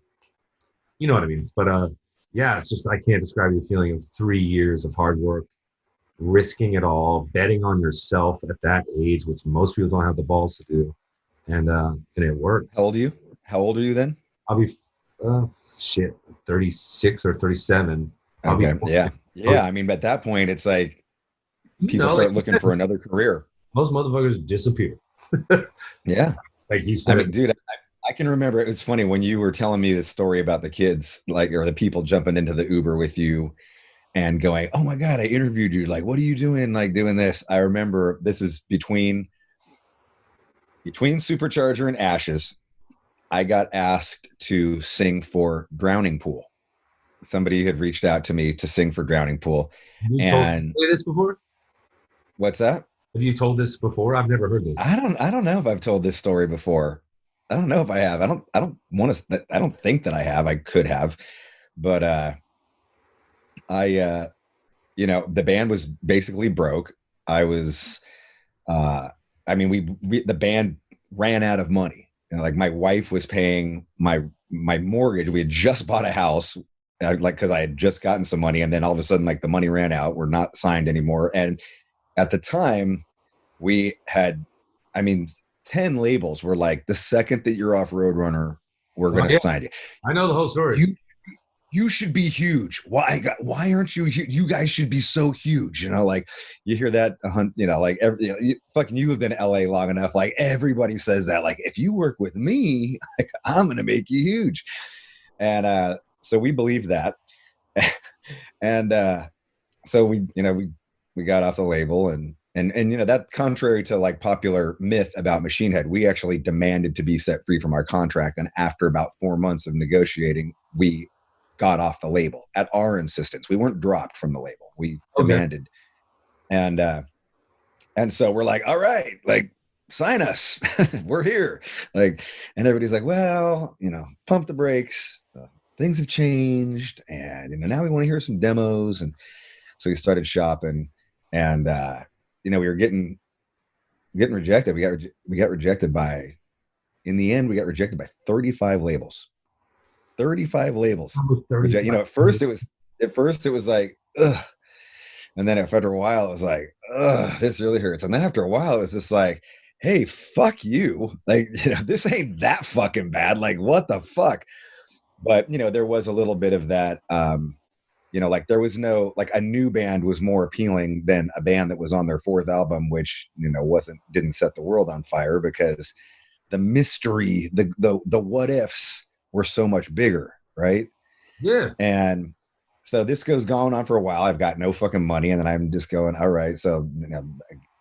You know what I mean? But yeah, it's just, I can't describe the feeling of 3 years of hard work, risking it all, betting on yourself at that age, which most people don't have the balls to do. And it worked. How old are you then? I'll be 36 or 37. Okay. Yeah. I mean, at that point, it's like people start looking for another career. Most motherfuckers disappear. Yeah. Like you said. I mean, dude, I can remember, it was funny when you were telling me the story about the kids, like, or the people jumping into the Uber with you and going, oh my God, I interviewed you. Like, what are you doing? Like, doing this. I remember this is between Supercharger and Ashes. I got asked to sing for Drowning Pool. Somebody had reached out to me to sing for Drowning Pool. Have you told this before? What's that? Have you told this before? I've never heard this. I don't know if I've told this story before. I don't know if I have. I don't think that I have. I could have, but the band was basically broke. The band ran out of money. Like, my wife was paying my mortgage. We had just bought a house, because I had just gotten some money, and then all of a sudden, like, the money ran out. We're not signed anymore. And at the time, we had, 10 labels were like, the second that you're off Roadrunner, we're going to sign you. I know the whole story. You should be huge. Why aren't you? You guys should be so huge. Like, you hear that, you lived in LA long enough. Like, everybody says that, like, if you work with me, like, I'm going to make you huge. And so we believed that. And so we got off the label and that, contrary to like popular myth about Machine Head, we actually demanded to be set free from our contract. And after about 4 months of negotiating, we got off the label at our insistence. We weren't dropped from the label. We demanded. And so we're like, all right, like, sign us. We're here. Like, and everybody's like, well, pump the brakes. Things have changed. And, now we want to hear some demos. And so we started shopping, and, we were getting rejected. We got rejected by, in the end, we got rejected by 35 labels. 35 labels. 35. At first it was like, ugh. And then after a while, it was like, ugh, this really hurts. And then after a while, it was just like, hey, fuck you. Like, this ain't that fucking bad. Like, what the fuck? But, there was a little bit of that, like, there was no, like, a new band was more appealing than a band that was on their fourth album, which, didn't set the world on fire, because the mystery, the what ifs were so much bigger. Right. Yeah. And so this goes going on for a while. I've got no fucking money. And then I'm just going, all right. So,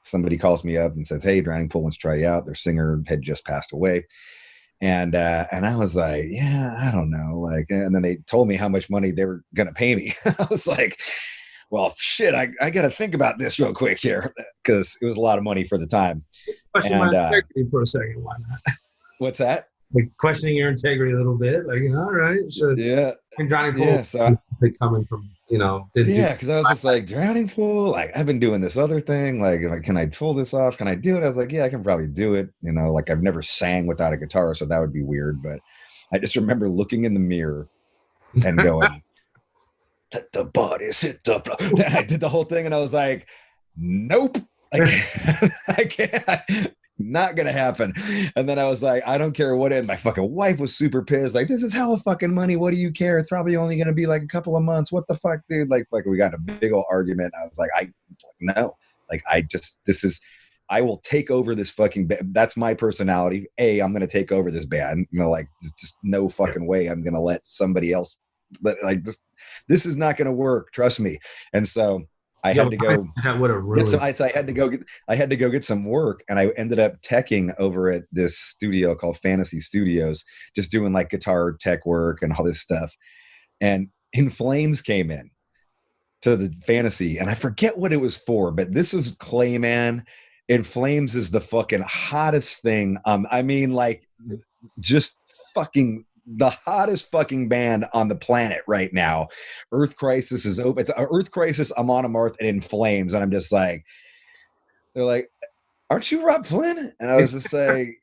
somebody calls me up and says, hey, Drowning Pool wants to try you out. Their singer had just passed away. And I was like, yeah, I don't know. Like, and then they told me how much money they were going to pay me. I was like, well, shit, I got to think about this real quick here, because it was a lot of money for the time. Question my integrity for a second. Why not? What's that? Like, questioning your integrity a little bit. Like, all right, sure. Yeah. And Drowning Pool, yeah, so coming from, because I was just like, Drowning Pool, like, I've been doing this other thing. Like, can I pull this off? Can I do it? I was like, yeah, I can probably do it. Like, I've never sang without a guitar, so that would be weird. But I just remember looking in the mirror and going, let the bodies hit the floor. And I did the whole thing, and I was like, nope. Like, I can't. Not gonna happen. And then I was like, I don't care what it. My fucking wife was super pissed. Like, this is hella fucking money. What do you care? It's probably only gonna be like a couple of months. What the fuck, dude? Like, we got in a big old argument. I was like, no. Like, I will take over this fucking band. That's my personality. I'm gonna take over this band. Like, just no fucking way I'm gonna let somebody else. But like this is not gonna work. Trust me. And so I had to go. That would have ruined. So I had to go get some work, and I ended up teching over at this studio called Fantasy Studios, just doing like guitar tech work and all this stuff. And In Flames came in to the Fantasy, and I forget what it was for, but this is Clayman. In Flames is the fucking hottest thing. I mean, like, just fucking the hottest fucking band on the planet right now. Earth Crisis is open. It's Earth Crisis, Amon Amarth, and In Flames. And I'm just like, they're like, aren't you Robb Flynn? And I was just like,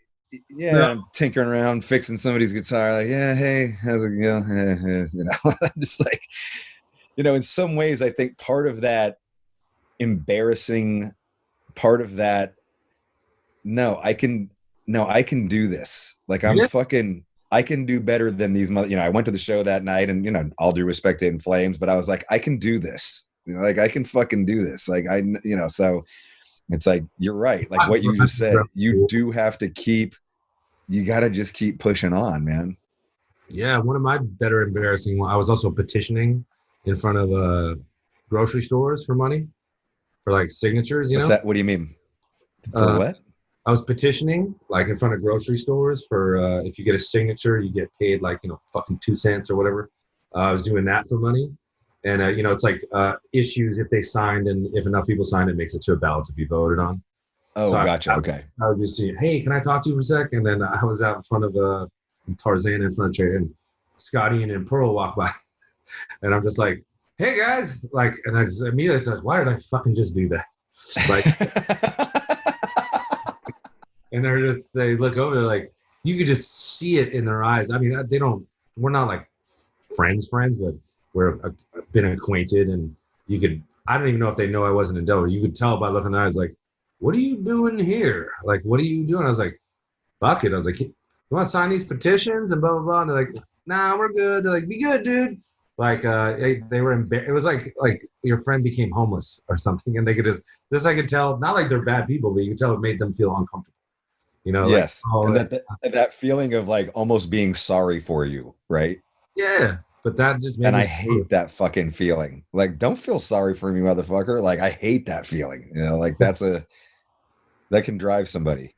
yeah, I'm tinkering around, fixing somebody's guitar. Like, yeah, hey, how's it going? You know, I'm just like, you know, in some ways, I think part of that embarrassing part of that, I can do this. Like, I'm fucking, I can do better than these. You know, I went to the show that night, and, you know, all due respect to In Flames, but I was like, I can do this. You know, like, I can fucking do this. Like, you know, so it's like, you're right. Like what you just said, you do have to you got to just keep pushing on, man. Yeah. One of my better embarrassing, I was also petitioning in front of grocery stores for money, for like signatures, you know? What's that? What do you mean? For what? I was petitioning like in front of grocery stores for if you get a signature, you get paid like, you know, fucking 2 cents or whatever. I was doing that for money. And, you know, it's like issues if they signed, and if enough people signed, it makes it to a ballot to be voted on. Oh, so gotcha. Okay. I would just see, hey, can I talk to you for a sec? And then I was out in front of Tarzan in front of Trey, and Scotty and Pearl walked by. And I'm just like, hey, guys. Like, and I just immediately said, why did I fucking just do that? Like, and they look over, they're like, you could just see it in their eyes. I mean, we're not like friends, but we're been acquainted, and I don't even know if they know I wasn't in Delaware. You could tell by looking in their eyes, like, what are you doing here? Like, what are you doing? I was like, fuck it. I was like, you want to sign these petitions and blah, blah, blah. And they're like, nah, we're good. They're like, be good, dude. Like, they were embarrassed. It was like your friend became homeless or something, and they could this I could tell, not like they're bad people, but you could tell it made them feel uncomfortable. You know, yes. Like, and that feeling of like almost being sorry for you, right? Yeah, but that just made I hate that fucking feeling. Like, don't feel sorry for me, motherfucker. Like, I hate that feeling. You know, like that can drive somebody.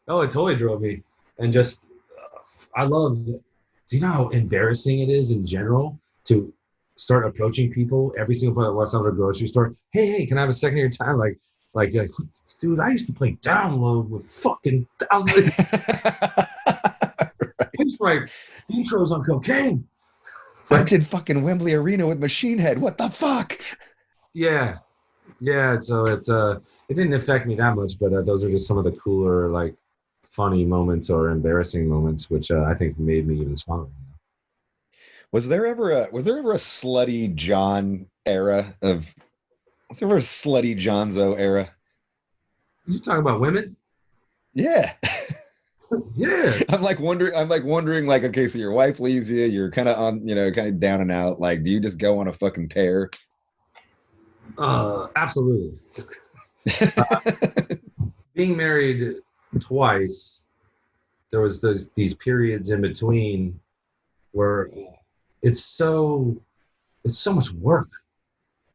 Oh, it totally drove me. And just, do you know how embarrassing it is in general to start approaching people every single time I walk out of a grocery store? Hey, can I have a second of your time? Like, dude, I used to play download with fucking thousands of it's like intros on cocaine. I did fucking Wembley Arena with Machine Head. What the fuck? Yeah. So it didn't affect me that much, but those are just some of the cooler, like, funny moments or embarrassing moments, which I think made me even stronger. Was there ever a slutty John era of? Was there ever a slutty Johnzo era? You talking about women? Yeah. Yeah. I'm like wondering, like, okay, so your wife leaves you, you're kind of on, you know, kind of down and out. Like, do you just go on a fucking tear? Absolutely. Being married twice, there was these periods in between where it's so much work.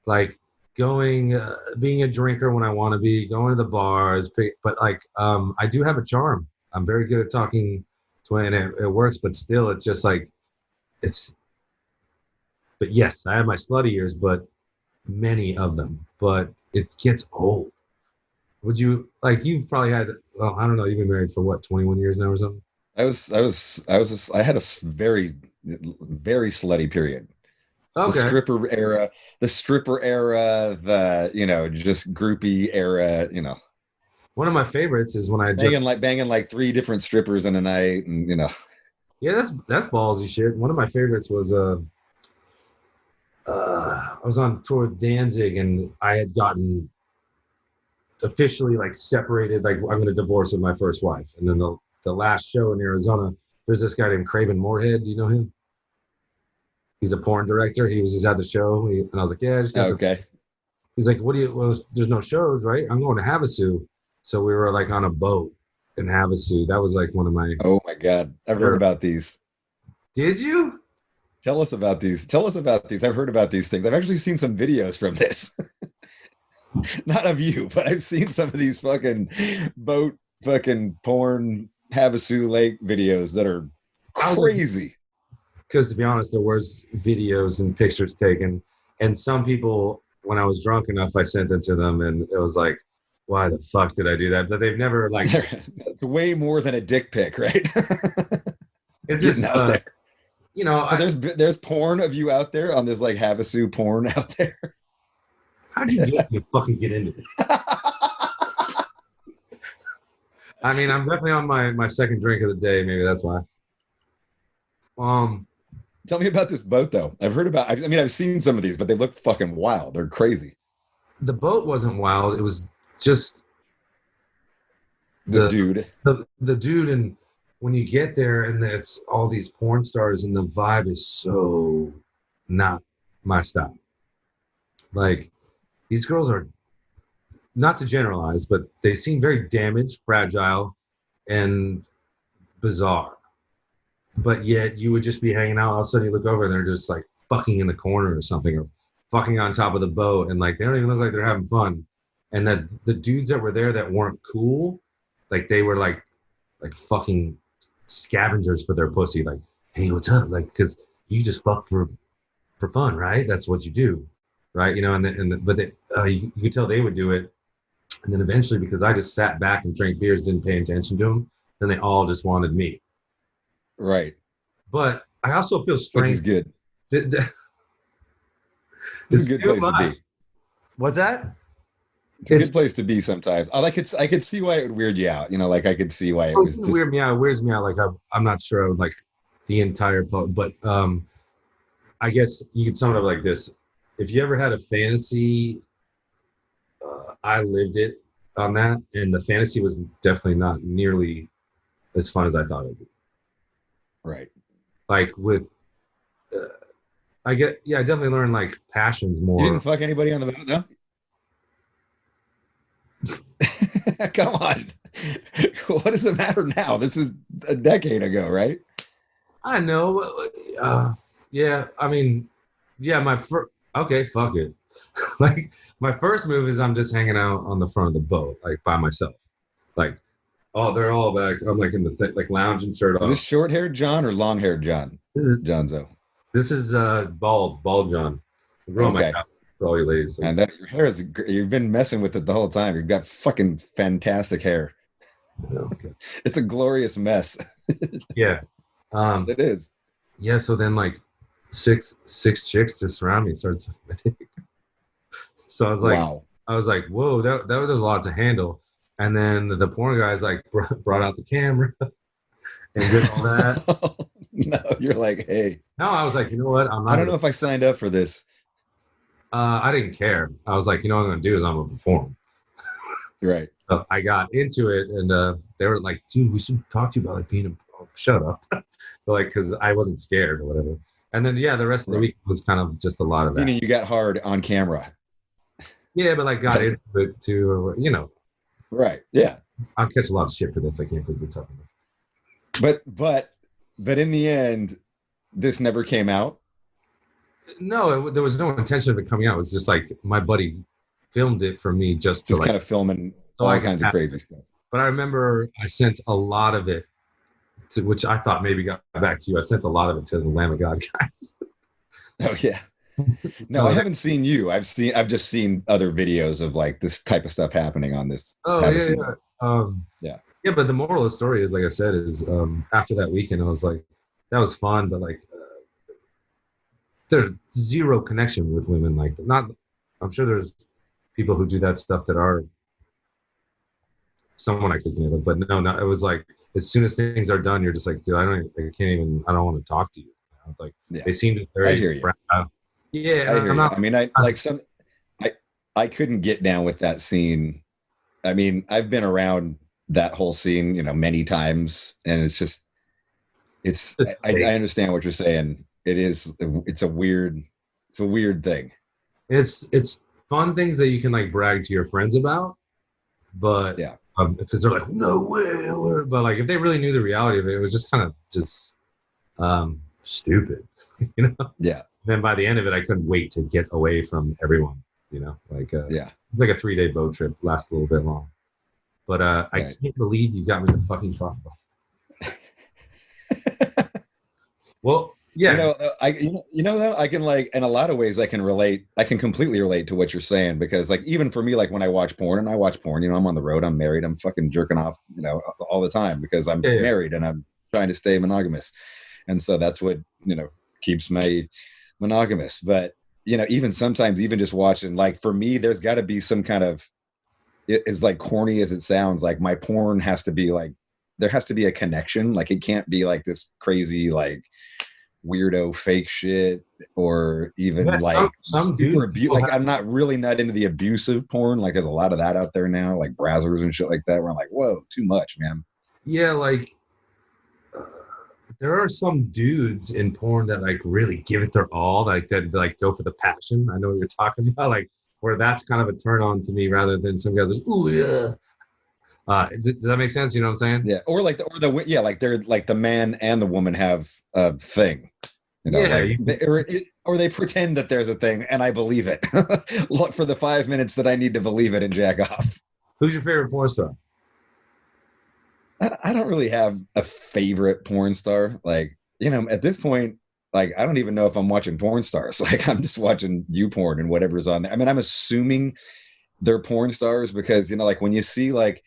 Like, going, being a drinker when I want to be, going to the bars, but like, I do have a charm. I'm very good at talking to women, and it works, but still, it's just like, but yes, I have my slutty years, but many of them, but it gets old. Would you, like, you've probably had, well, I don't know, you've been married for what, 21 years now or something? I had a very, very slutty period. Okay. The stripper era, the, you know, just groupie era, you know. One of my favorites is when I banging like 3 different strippers in a night, and, you know. Yeah, that's ballsy shit. One of my favorites was I was on tour with Danzig, and I had gotten officially like separated, like I'm going to divorce with my first wife. And then the last show in Arizona, there's this guy named Craven Moorhead. Do you know him? He's a porn director. He was just at the show. And I was like, yeah, I just got Okay. He's like, well, there's no shows, right? I'm going to Havasu. So we were like on a boat in Havasu. That was like one of my. Oh my God. I've heard about these. Did you? Tell us about these. I've heard about these things. I've actually seen some videos from this. Not of you, but I've seen some of these fucking boat fucking porn Havasu Lake videos that are crazy. Because to be honest, there was videos and pictures taken. And some people, when I was drunk enough, I sent it to them. And it was like, why the fuck did I do that? But they've never like. It's way more than a dick pic, right? It's just out there. You know, so there's porn of you out there on this like Havasu porn out there. How did you fucking get into this? I mean, I'm definitely on my second drink of the day. Maybe that's why. Tell me about this boat, though. I've seen some of these, but they look fucking wild. They're crazy. The boat wasn't wild. It was just this dude. The dude, and when you get there, and it's all these porn stars, and the vibe is so not my style. Like, these girls are, not to generalize, but they seem very damaged, fragile, and bizarre. But yet you would just be hanging out, all of a sudden you look over and they're just like fucking in the corner or something, or fucking on top of the boat, and like they don't even look like they're having fun. And that the dudes that were there that weren't cool, like they were like fucking scavengers for their pussy. Like, hey, what's up? Like, because you just fuck for fun, right? That's what you do, right? You know, but you could tell they would do it. And then eventually, because I just sat back and drank beers, didn't pay attention to them, then they all just wanted me. Right. But I also feel strange. Which is good. This is a good place to be. What's that? It's a good place to be sometimes. I could see why it would weird you out. You know, like I could see why it was just weird me out. It weirds me out. Like I'm not sure I would like the entire but I guess you could sum it up like this. If you ever had a fantasy, I lived it on that, and the fantasy was definitely not nearly as fun as I thought it would be. Right. Like with, I definitely learned like passions more. You didn't fuck anybody on the boat, though? Come on. What does it matter now? This is a decade ago, right? I know. Yeah, I mean, yeah, okay, fuck it. Like, my first move is I'm just hanging out on the front of the boat, like by myself. Like, oh, they're all back. I'm like in the like lounging shirt off. Is this short-haired John or long-haired John? Johnzo. This is bald John. Okay. For all you ladies. So. And your hair is, you've been messing with it the whole time. You've got fucking fantastic hair. Okay. It's a glorious mess. Yeah. It is. Yeah, so then like six chicks just surround me, started sucking my dick. So I was like, wow. I was like, whoa, that was a lot to handle. And then the porn guys like brought out the camera and did all that. No, you're like, hey. No, I was like, you know what? I don't know if I signed up for this. I didn't care. I was like, you know what I'm going to do is I'm going to perform. Right. So I got into it, and they were like, dude, we should talk to you about like being a... Oh, shut up. Like, because I wasn't scared or whatever. And then, yeah, the rest of the week was kind of just a lot of that. Meaning you got hard on camera. Yeah, but like got into it too, or, you know. Right, yeah. I'll catch a lot of shit for this. I can't believe we're talking about. But in the end, this never came out? No, there was no intention of it coming out. It was just like my buddy filmed it for me just kind of filming all kinds of crazy stuff. But I remember I sent a lot of it to, which I thought maybe got back to you. I sent a lot of it to the Lamb of God guys. Oh yeah. No, I haven't seen you. I've just seen other videos of like this type of stuff happening on this. Oh yeah. Yeah, but the moral of the story is, like I said, is after that weekend, I was like, that was fun, but like there's zero connection with women. Like, not, I'm sure there's people who do that stuff that are someone I could connect with, but no, it was like, as soon as things are done, you're just like, dude, I don't want to talk to you. Like, yeah. They seem to very, I hear you. Yeah, I hear you. I mean, I couldn't get down with that scene I mean, I've been around that whole scene, many times, and I understand what you're saying. It's a weird thing. It's fun things that you can like brag to your friends about, but yeah, because they're like, no way, but like if they really knew the reality of it, it was just kind of just stupid, Yeah. Then by the end of it, I couldn't wait to get away from everyone, like yeah. It's like a 3-day boat trip, lasts a little bit long, but I can't believe you got me to fucking talk about. Well, yeah, though, I can like in a lot of ways I can completely relate to what you're saying, because like even for me, like when I watch porn, I'm on the road, I'm married, I'm fucking jerking off, all the time because I'm married and I'm trying to stay monogamous. And so that's what, keeps me monogamous. But, even sometimes even just watching, like for me, there's got to be some kind of, as like corny as it sounds, like my porn has to be like, there has to be a connection. Like it can't be like this crazy, like weirdo fake shit, or even like some super like I'm not into the abusive porn. Like there's a lot of that out there now, like brazzers and shit like that, where I'm like, whoa, too much, man. Yeah, like there are some dudes in porn that like really give it their all, like that like go for the passion. I know what you're talking about, like where that's kind of a turn on to me rather than some guys like, oh yeah. Does that make sense? You know what I'm saying? Yeah. Or like like they're like the man and the woman have a thing, or they pretend that there's a thing and I believe it. Look for the 5 minutes that I need to believe it and jack off. Who's your favorite porn star? I don't really have a favorite porn star. Like, at this point, like, I don't even know if I'm watching porn stars. Like, I'm just watching YouPorn and whatever's on there. I mean, I'm assuming they're porn stars because, like when you see like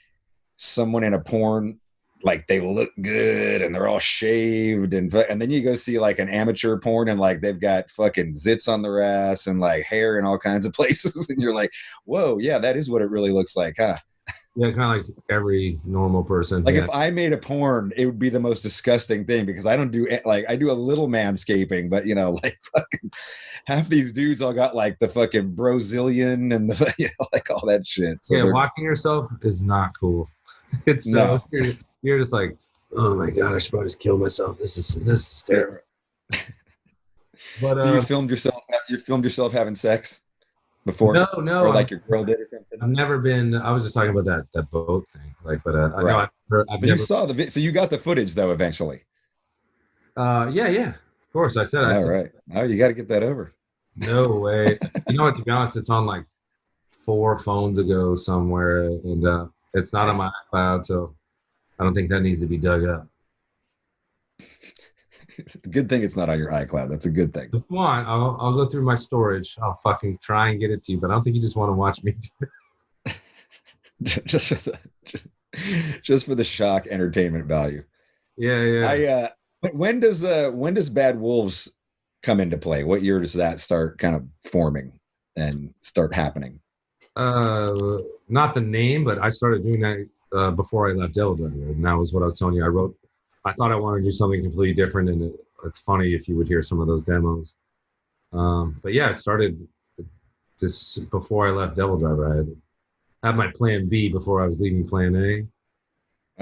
someone in a porn, like they look good and they're all shaved, and then you go see like an amateur porn and like they've got fucking zits on their ass and like hair in all kinds of places, and you're like, whoa, yeah, that is what it really looks like, huh? Yeah, kind of like every normal person. Like if I made a porn, it would be the most disgusting thing because I don't do like, I do a little manscaping, but like fucking half these dudes all got like the fucking Brazilian and the like all that shit. So yeah, watching yourself is not cool. It's so you're just like, oh my god, I should probably just kill myself. This is terrible. But so you filmed yourself having sex before? No, or like your girl did or something? I've never been. I was just talking about that boat thing. Like, but right. You saw so you got the footage though eventually. Yeah, of course. I said. Right. Oh, you got to get that over. No way. You know what? To be honest, it's on like 4 phones ago somewhere, and it's not on my iCloud, so I don't think that needs to be dug up. It's a good thing it's not on your iCloud. That's a good thing. Come on, I'll go through my storage. I'll fucking try and get it to you, but I don't think you just want to watch me do it. just for the shock entertainment value. Yeah. When does Bad Wolves come into play? What year does that start kind of forming and start happening? Not the name, but I started doing that before I left Devildriver, and that was what I was telling you. I thought I wanted to do something completely different, and it's funny if you would hear some of those demos. But yeah, it started just before I left Devildriver. I had my plan B before I was leaving plan A.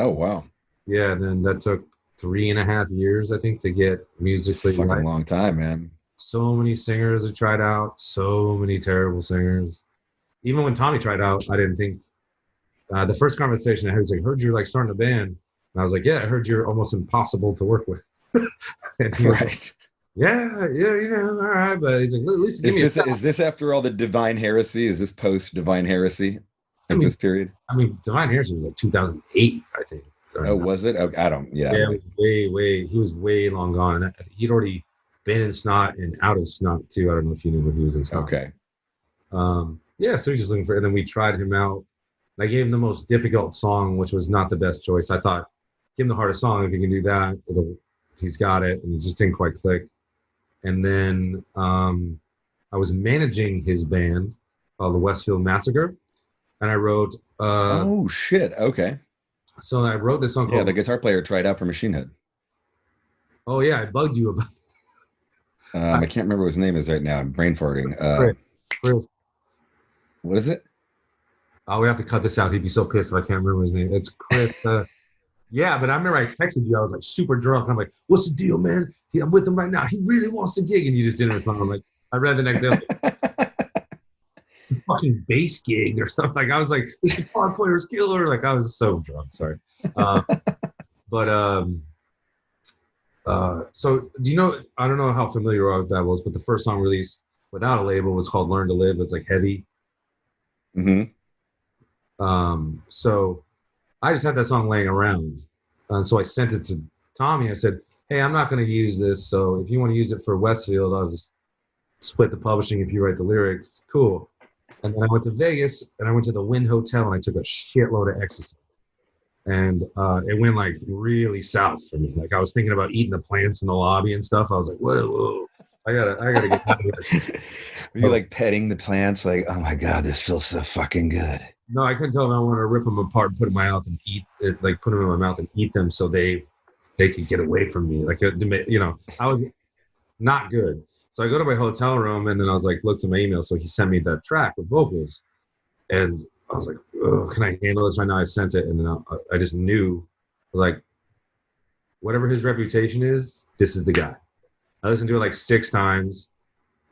Oh, wow. Yeah, and then that took 3.5 years, I think, to get musically right. Fucking long time, man. So many singers I tried out, so many terrible singers. Even when Tommy tried out, I didn't think. The first conversation I had was like, heard you're like starting a band. And I was like, yeah, I heard you're almost impossible to work with. Right. Like, yeah, all right. But he's like, at least give me is this after all the Divine Heresy? Is this post Divine Heresy this period? I mean, Divine Heresy was like 2008, I think. Oh, was it? Oh, I don't. Yeah. Yeah, he was way long gone. And he'd already been in Snot and out of Snot too. I don't know if you knew when he was in Snot. Okay. Yeah, so he's just looking for, and then we tried him out. I gave him the most difficult song, which was not the best choice. I thought, give him the hardest song. If he can do that, he's got it. And it just didn't quite click. And then I was managing his band, the Westfield Massacre, and I wrote. Oh shit! Okay. So I wrote this song. Yeah, the guitar player tried out for Machine Head. Oh yeah, I bugged you about. I can't remember what his name is right now. I'm brain farting. Chris. What is it? Oh, we have to cut this out. He'd be so pissed if I can't remember his name. It's Chris. Yeah, but I remember I texted you. I was like super drunk. I'm like, what's the deal, man? I'm with him right now. He really wants to gig. And you just didn't respond. I'm like, I read the next day. It's a fucking bass gig or something. Like, I was like, this guitar player's killer. Like, I was so drunk. Sorry. So do you know, I don't know how familiar you are with that was, but the first song released without a label was called Learn to Live. It's like heavy. Mm-hmm. So I just had that song laying around. And so I sent it to Tommy. I said, hey, I'm not going to use this. So if you want to use it for Westfield, I'll just split the publishing if you write the lyrics. Cool. And then I went to Vegas and I went to the Wynn Hotel and I took a shitload of ecstasy. And it went like really south for me. Like I was thinking about eating the plants in the lobby and stuff. I was like, whoa. I gotta get out of here. Were you like petting the plants? Like, oh my God, this feels so fucking good. No, I couldn't tell them I wanted to rip them apart, put them in my mouth and eat it, like put them in my mouth and eat them so they could get away from me. Like, you know, I was not good. So I go to my hotel room and then I was like, look to my email. So he sent me that track with vocals. And I was like, can I handle this right now? I sent it. And then I just knew, like, whatever his reputation is, this is the guy. I listened to it like 6 times.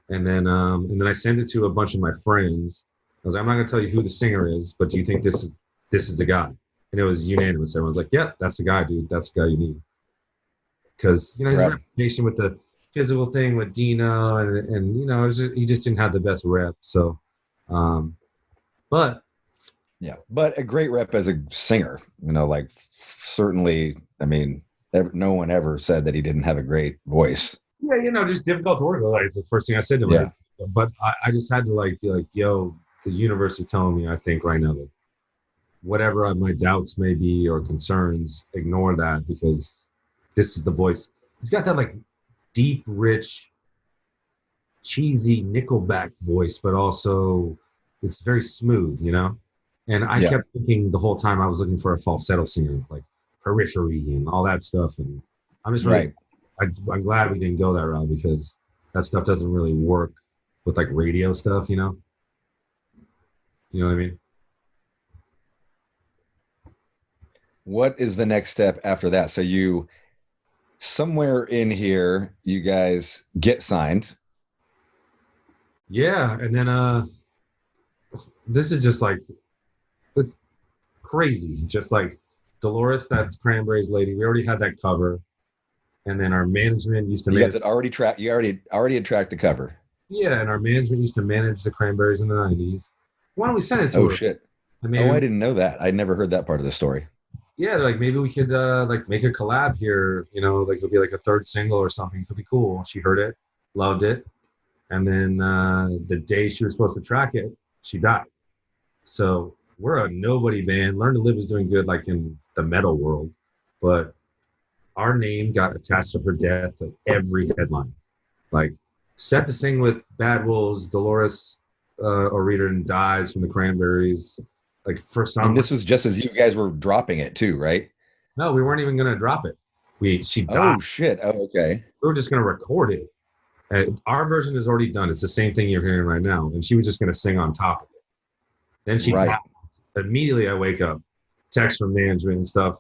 And then I sent it to a bunch of my friends. I was like, I'm not going to tell you who the singer is, but do you think this is the guy? And it was unanimous. Everyone's like, yeah, that's the guy, dude. That's the guy you need. Because, you know, his reputation with the physical thing with Dino and you know, he just didn't have the best rep. So, but a great rep as a singer, you know, like certainly, I mean, no one ever said that he didn't have a great voice. Yeah, you know, just difficult to work with. Like, it's the first thing I said to him. Yeah. But I just had to be like, yo, the universe is telling me, I think right now that whatever my doubts may be or concerns, ignore that because this is the voice. He's got that like deep, rich, cheesy Nickelback voice, but also it's very smooth, you know? And I kept thinking the whole time I was looking for a falsetto singer, like Periphery and all that stuff. And I'm just really, I'm glad we didn't go that route because that stuff doesn't really work with like radio stuff, you know? You know what I mean? What is the next step after that? So you, somewhere in here, you guys get signed. Yeah. And then this is just like, it's crazy. Just like Dolores, that Cranberries lady, we already had that cover. And then our management used to You guys had already tracked, you already had tracked the cover. Yeah, and our management used to manage the Cranberries in the 90s. Why don't we send it to her? Oh, shit. I didn't know that. I'd never heard that part of the story. Yeah, like maybe we could like make a collab here, you know, like it'll be like a 3rd single or something. It could be cool. She heard it, loved it. And then the day she was supposed to track it, she died. So we're a nobody band. Learn to Live is doing good like in the metal world. But our name got attached to her death at every headline. Like set to sing with Bad Wolves, Dolores O'Riordan dies from the Cranberries. Like for some, and this was just as you guys were dropping it too, right? No, we weren't even gonna drop it. She died. Oh shit! Oh, okay. We were just gonna record it. Our version is already done. It's the same thing you're hearing right now, and she was just gonna sing on top of it. Then she died. Immediately, I wake up, text from management and stuff.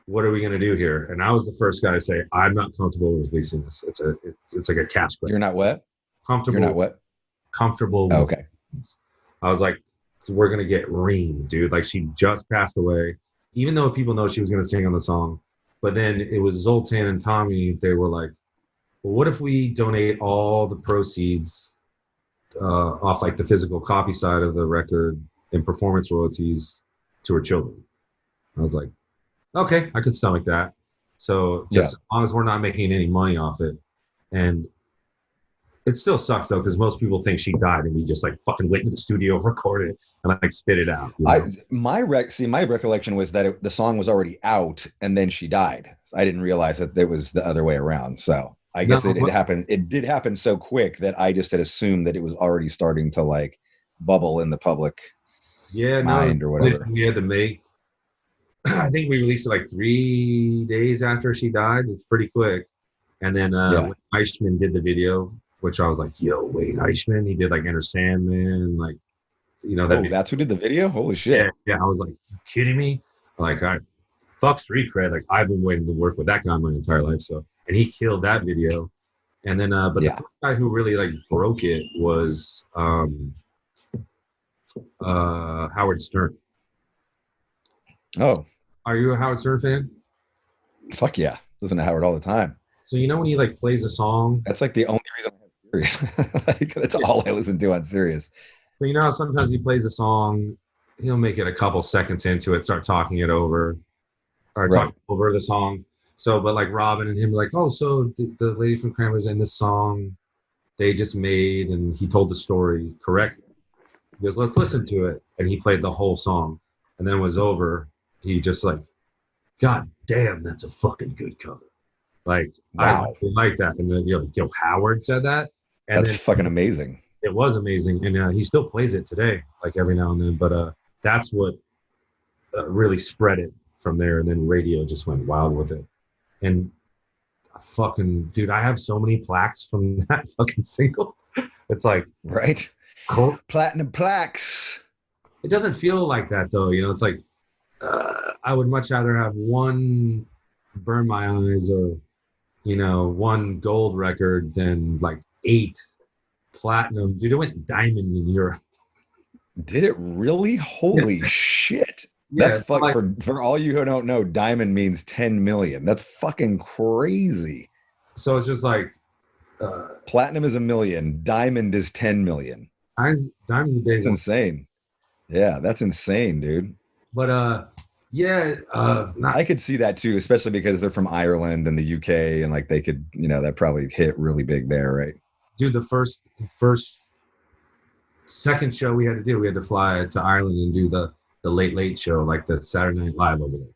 What are we gonna do here? And I was the first guy to say, I'm not comfortable releasing this. It's like a cash grab. You're not what? Comfortable. You're not what? Comfortable. Oh, okay. I was like, so we're gonna get reamed, dude. Like she just passed away, even though people know she was gonna sing on the song. But then it was Zoltan and Tommy. They were like, well, what if we donate all the proceeds off like the physical copy side of the record and performance royalties to her children? I was like, okay, I could stomach that. So just as long as we're not making any money off it. And it still sucks though, because most people think she died and we just like fucking went into the studio, recorded it, and like spit it out. You know? My recollection was that the song was already out and then she died. So I didn't realize that it was the other way around. So I guess it happened. It did happen so quick that I just had assumed that it was already starting to like bubble in the public mind or whatever. We had to make. I think we released it like 3 days after she died. It's pretty quick. And then when Eichmann did the video, which I was like, yo, wait, Eichmann, he did like Enter Sandman, like You know, Oh, that's who did the video? Holy shit. yeah. I was like, you kidding me? Like, fuck street cred. Like, I've been waiting to work with that guy my entire life. So, and he killed that video. And then, but the first guy who really like broke it was Howard Stern. Oh, are you a Howard Stern fan? Fuck yeah. Listen to Howard all the time. So, you know, when he like plays a song, that's like the only reason I have Sirius. Like, that's all I listen to on Sirius. So, you know how sometimes he plays a song, he'll make it a couple seconds into it, start talking it over, or talk over the song. So, but like Robin and him were like, oh, so the lady from Cranberries in this song they just made, and he told the story correctly. He goes, let's listen to it. And he played the whole song. And then it was over. He just like, God damn, that's a fucking good cover. Like, wow. I like that. And then, yo, Howard said that. And that's fucking amazing. It was amazing. And he still plays it today, like every now and then. But that's what really spread it from there. And then radio just went wild with it. And fucking, dude, I have so many plaques from that fucking single. It's like, right. Cool. Platinum plaques. It doesn't feel like that though. You know, it's like, I would much rather have one Burn My Eyes or, you know, one gold record than like 8 platinum. Dude, it went diamond in Europe. Did it really? Holy shit. Yeah, that's like, for all you who don't know, diamond means 10 million. That's fucking crazy. So it's just like platinum is 1 million, diamond is 10 million. Diamond's the big That's insane. Yeah, that's insane, dude. But I could see that too, especially because they're from Ireland and the UK, and like they could, you know, that probably hit really big there, right? Dude, the second show we had to fly to Ireland and do the late show, like the Saturday Night Live over there.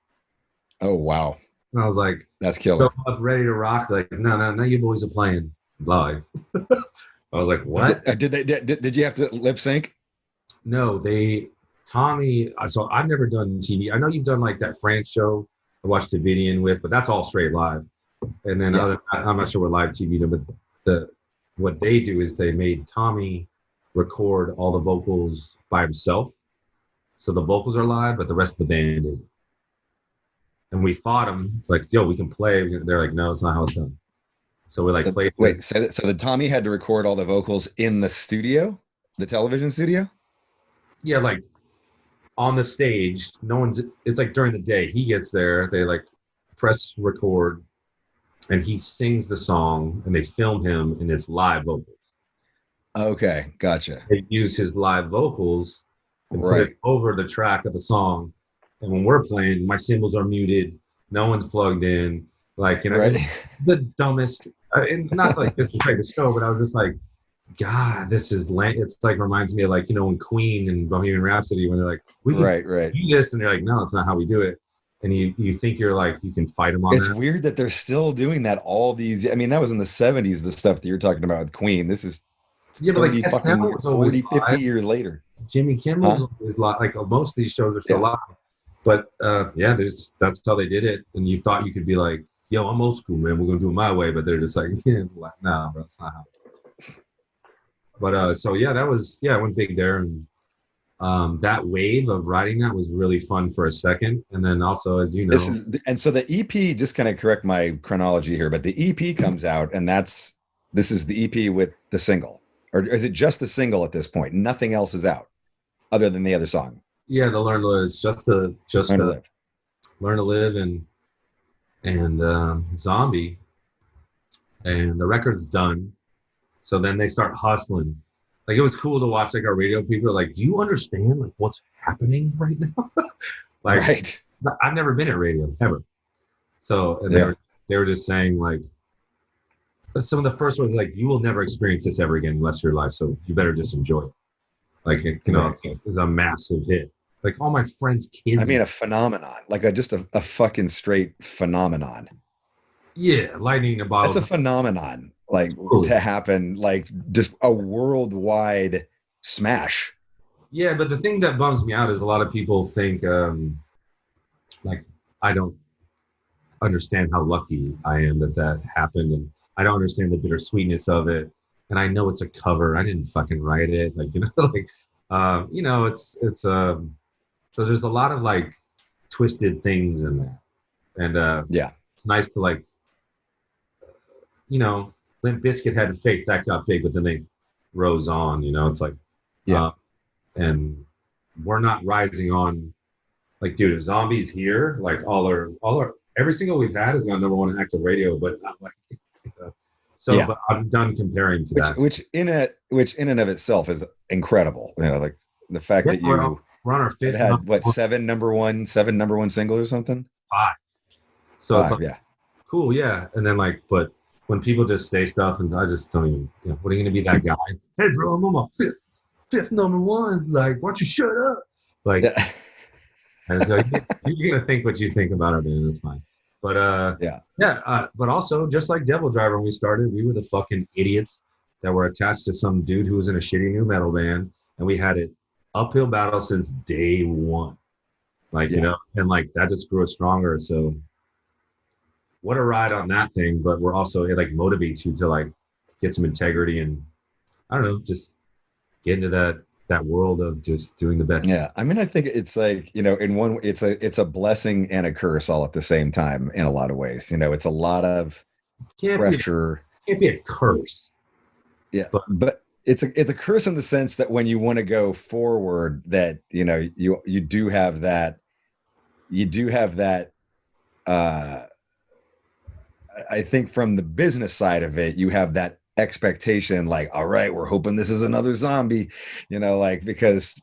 Oh wow. And I was like, that's killer. So up, ready to rock. Like, no, you boys are playing live. I was like, what? Did you have to lip sync? No, Tommy. So I've never done TV. I know you've done like that France show I watched Davidian with, but that's all straight live. And then I'm not sure what live TV did, but what they do is they made Tommy record all the vocals by himself. So the vocals are live, but the rest of the band isn't. And we fought them, like, yo, we can play. They're like, no, it's not how it's done. So we like played. Wait, so the Tommy had to record all the vocals in the studio, the television studio? Yeah, like on the stage. It's like during the day. He gets there, they like press record, and he sings the song, and they film him, and it's live vocals. Okay, gotcha. They use his live vocals and put it over the track of the song. And when we're playing, my cymbals are muted. No one's plugged in. Like, you know, the dumbest. And not like this was like the show, but I was just like, God, this is it's like reminds me of like, you know, when Queen and Bohemian Rhapsody, when they're like, we can do this, and they're like, no, it's not how we do it. And you think you're like, you can fight them on It's weird that they're still doing that all these. I mean, that was in the 70s, the stuff that you're talking about with Queen. This is 30, but like fucking 40, 50 years later. Jimmy Kimmel's always live. Like most of these shows are still live. But that's how they did it. And you thought you could be like, yo, I'm old school, man. We're going to do it my way. But they're just like, nah, bro, that's not how. But so, I went big there. And that wave of writing that was really fun for a second. And then also, as you know. So the EP, just kind of correct my chronology here, but the EP comes out, and this is the EP with the single. Or is it just the single at this point? Nothing else is out other than the other song. Yeah, the Learn to Live is just Learn to Live and Zombie, and the record's done. So then they start hustling. Like, it was cool to watch like our radio people are like, do you understand like what's happening right now? Like, I've never been at radio ever. So they were just saying like, some of the first ones like, you will never experience this ever again in the rest of your life. So you better just enjoy it. Like, it was a massive hit. Like, all my friends' kids. I mean, a phenomenon, like just a fucking straight phenomenon. Yeah, lightning in a bottle. That's a phenomenon, like to happen, like just a worldwide smash. Yeah, but the thing that bums me out is a lot of people think, like, I don't understand how lucky I am that happened, and I don't understand the bittersweetness of it. And I know it's a cover. I didn't fucking write it, like, you know, like. You know, so there's a lot of like twisted things in that, and Yeah. it's nice to like, you know, Limp Bizkit had to fake that got big, but then they rose on. You know, it's like, Yeah. and we're not rising on. Like, dude, if Zombies here, like all our every single we've had is on #1 active radio, but not like so. Yeah. But I'm done comparing to that. Which in and of itself is incredible. You know, like the fact Yeah, that you we're on our fifth had what #1, seven number one singles or something. 5. So it's like, Yeah. cool, yeah. And then like, but when people just say stuff, and I just don't even, you know, what are you gonna be that guy? Hey, bro, I'm on my fifth #1. Like, why don't you shut up? Like, Yeah. and so you're gonna think what you think about our band. That's fine. But but also just like Devil Driver, when we started, we were the fucking idiots that were attached to some dude who was in a shitty new metal band, and we had it uphill battle since day one. Like, you know, and like that just grew us stronger. So what a ride on that thing. But we're also, it like motivates you to like get some integrity and I don't know, just get into that world of just doing the best. Yeah. I mean, I think it's like, you know, in one, it's a blessing and a curse all at the same time in a lot of ways. You know, it's a lot of pressure. Can't be a curse. Yeah. But it's a curse in the sense that when you want to go forward, that, you know, you do have that, I think from the business side of it, you have that expectation, like, all right, we're hoping this is another Zombie, you know, like, because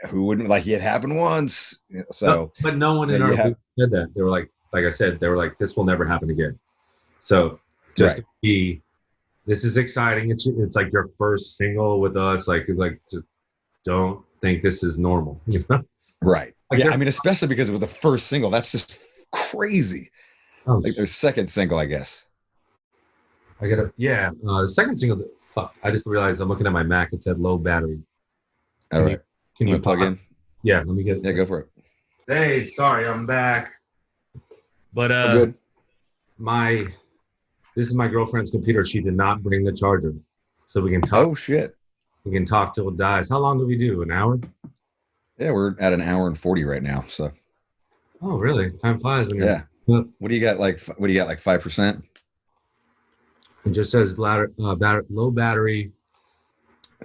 who wouldn't, like, it happened once. So, but no one in our group said that. They were like I said, they were like, this will never happen again. So just to be, this is exciting. It's like your first single with us. Like just don't think this is normal. You know? Right. Like, yeah. I mean, especially because it was the first single. That's just crazy. Oh, like their second single, I guess. The second single. Fuck! I just realized I'm looking at my Mac. It said low battery. All right. Can you plug in? Yeah, let me get it. Yeah, go for it. Hey, sorry, I'm back. But good. This is my girlfriend's computer. She did not bring the charger, so we can talk. Oh shit! We can talk till it dies. How long do we do? An hour? Yeah, we're at an hour and 40 right now. So. Oh really? Time flies when you're. What do you got? Like 5%? It just says low battery.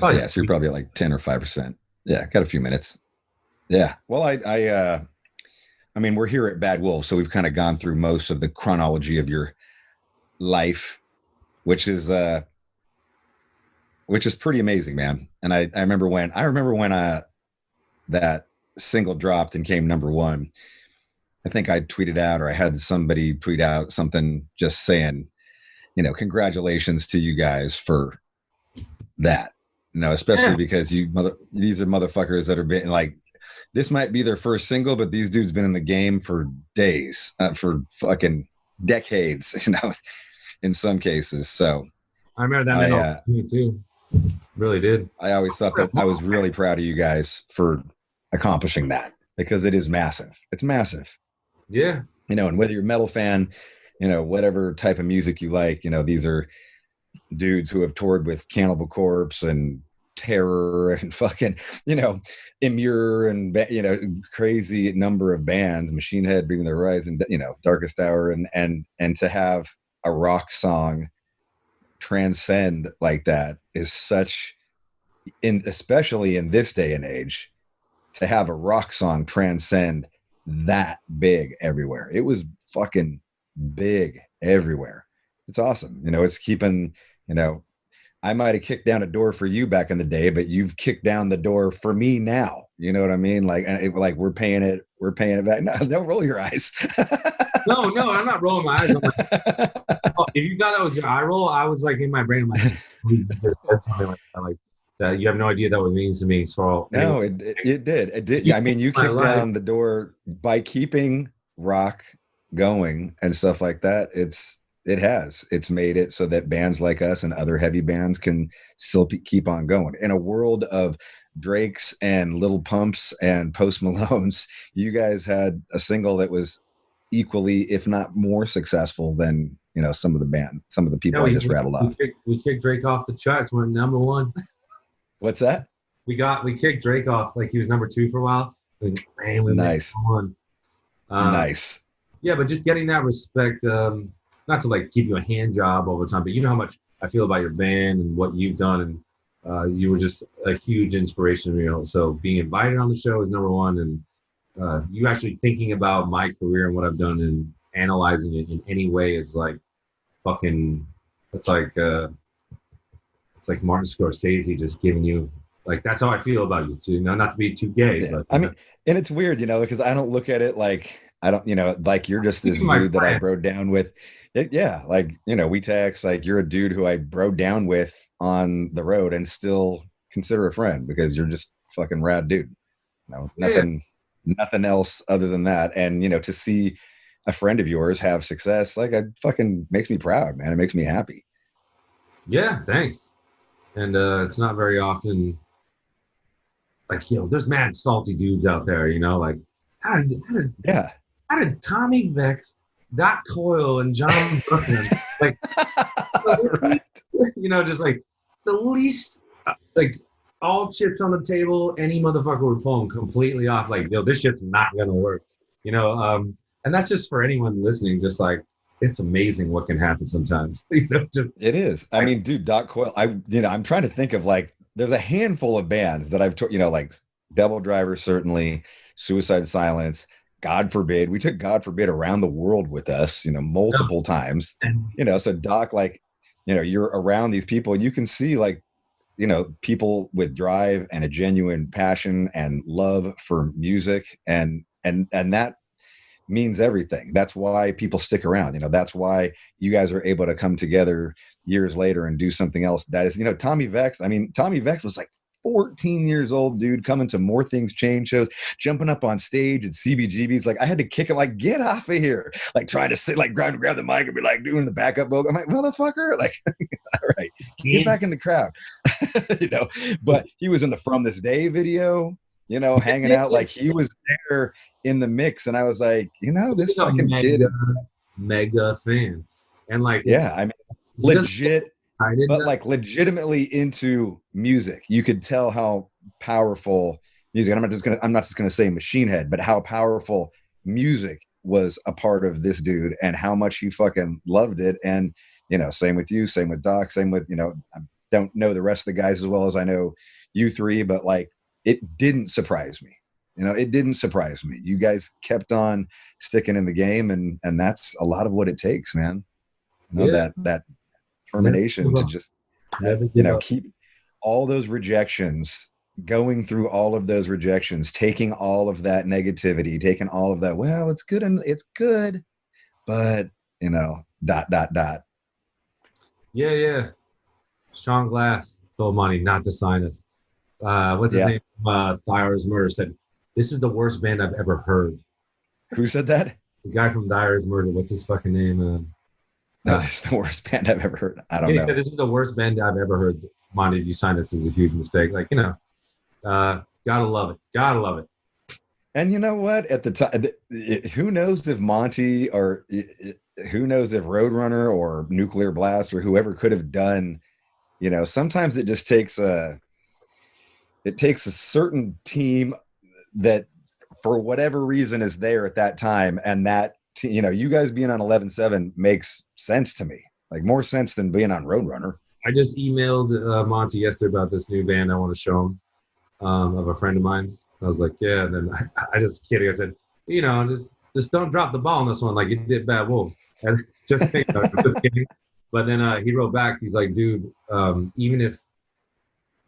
Oh yeah, so you're probably at like 10 or 5%. Yeah, got a few minutes. Yeah. Well, I mean, we're here at Bad Wolf, so we've kind of gone through most of the chronology of your life, which is pretty amazing, man. And I remember when that single dropped and came #1. I think I tweeted out, or I had somebody tweet out something just saying, you know, congratulations to you guys for that. You know, especially because these are motherfuckers that have been like, this might be their first single, but these dudes been in the game for days, for fucking decades, you know, in some cases. So I remember that me too. Really did. I always thought that I was really proud of you guys for accomplishing that, because it is massive. It's massive. Yeah. You know, and whether you're a metal fan, you know, whatever type of music you like, you know, these are dudes who have toured with Cannibal Corpse and Terror and fucking, you know, Immure and, you know, crazy number of bands, Machine Head, Bring the Horizon, you know, Darkest Hour, and to have a rock song transcend like that is such, especially in this day and age, to have a rock song transcend that big everywhere. It was fucking big everywhere. It's awesome. You know, it's keeping, you know, I might have kicked down a door for you back in the day, but you've kicked down the door for me now. You know what I mean? Like, and like we're paying it back. No, don't roll your eyes. No, I'm not rolling my eyes. I'm like, oh, if you thought that was your eye roll, I was like in my brain, I'm like, you just said something like that. You have no idea what it means to me. So no, it did. It did. I mean, you kicked down the door by keeping rock going and stuff like that. It's made it so that bands like us and other heavy bands can still keep on going. In a world of Drakes and Little Pumps and Post Malones, you guys had a single that was equally, if not more successful than, you know, some of the people I just rattled off. We kicked Drake off the charts, went #1. What's that? we kicked Drake off. Like he was number 2 for a while. Like, man, we Nice. on. Nice. Yeah, but just getting that respect, not to like give you a hand job all the time, but you know how much I feel about your band and what you've done, and you were just a huge inspiration, you know. So being invited on the show is number one, and you actually thinking about my career and what I've done and analyzing it in any way is like fucking. It's like Martin Scorsese just giving you like that's how I feel about you too. Now, not to be too gay, Yeah. but I mean, and it's weird, you know, because I don't look at it like I don't, you know, like you're just this dude that I broke down with. Yeah, like, you know, we text like you're a dude who I broke down with on the road and still consider a friend because you're just fucking rad dude. You know, nothing else other than that. And, you know, to see a friend of yours have success, like it fucking makes me proud, man. It makes me happy. Yeah, thanks. And it's not very often like, you know, there's mad salty dudes out there, you know, like how did Tommy Vex, Doc Coyle, and John Boecklin, like, Right. you know, just like the least, like all chips on the table, any motherfucker would pull them completely off. Like, yo, this shit's not gonna work, you know. And that's just for anyone listening. Just like it's amazing what can happen sometimes. You know, just it is. I mean, dude, Doc Coyle. I'm trying to think of like there's a handful of bands that I've you know, like Devildriver, certainly, Suicide Silence. God forbid, we took God forbid around the world with us, you know, multiple times, you know. So Doc, like, you know, you're around these people and you can see like, you know, people with drive and a genuine passion and love for music, and that means everything. That's why people stick around. You know, that's why you guys are able to come together years later and do something else. That is, you know, Tommy Vex. I mean, Tommy Vex was like 14 years old, dude, coming to More Things Change shows, jumping up on stage at CBGB's. Like, I had to kick him, like, get off of here. Like, trying to sit, like, grab the mic and be like doing the backup vocal. I'm like, motherfucker, like, all right, get back in the crowd. You know, but he was in the From This Day video, you know, hanging out. Like, he was there in the mix. And I was like, you know, this fucking kid is mega fan. And like, yeah, I mean, legit. But like legitimately into music. You could tell how powerful music. I'm not just gonna say Machine Head, but how powerful music was a part of this dude and how much he fucking loved it. And, you know, same with you, same with Doc, same with, you know, I don't know the rest of the guys as well as I know you three, but like it didn't surprise me. You know, it didn't surprise me. You guys kept on sticking in the game, and that's a lot of what it takes, man. You know, that determination to just, you know, keep all those rejections, going through all of those rejections, taking all of that negativity, taking all of that, well, it's good and it's good, but, you know, ... Yeah. Sean Glass told Monty not to sign us. What's his name? Dyer's Murder said, this is the worst band I've ever heard. Who said that? The guy from Dyer's Murder. What's his fucking name? No, this is the worst band I've ever heard. I don't know. He said, this is the worst band I've ever heard. Monty, if you sign this, is a huge mistake. Like, you know, gotta love it. Gotta love it. And you know what? At the time, who knows if Monty or who knows if Roadrunner or Nuclear Blast or whoever could have done, you know, sometimes it just takes a certain team that for whatever reason is there at that time, and that, you know, you guys being on 11-7 makes sense to me, like more sense than being on Roadrunner. I just emailed Monty yesterday about this new band I want to show him, of a friend of mine's. I was like, yeah, and then I just kidding. I said, you know, just don't drop the ball on this one like you did Bad Wolves. And just kidding. But then he wrote back. He's like, dude, even if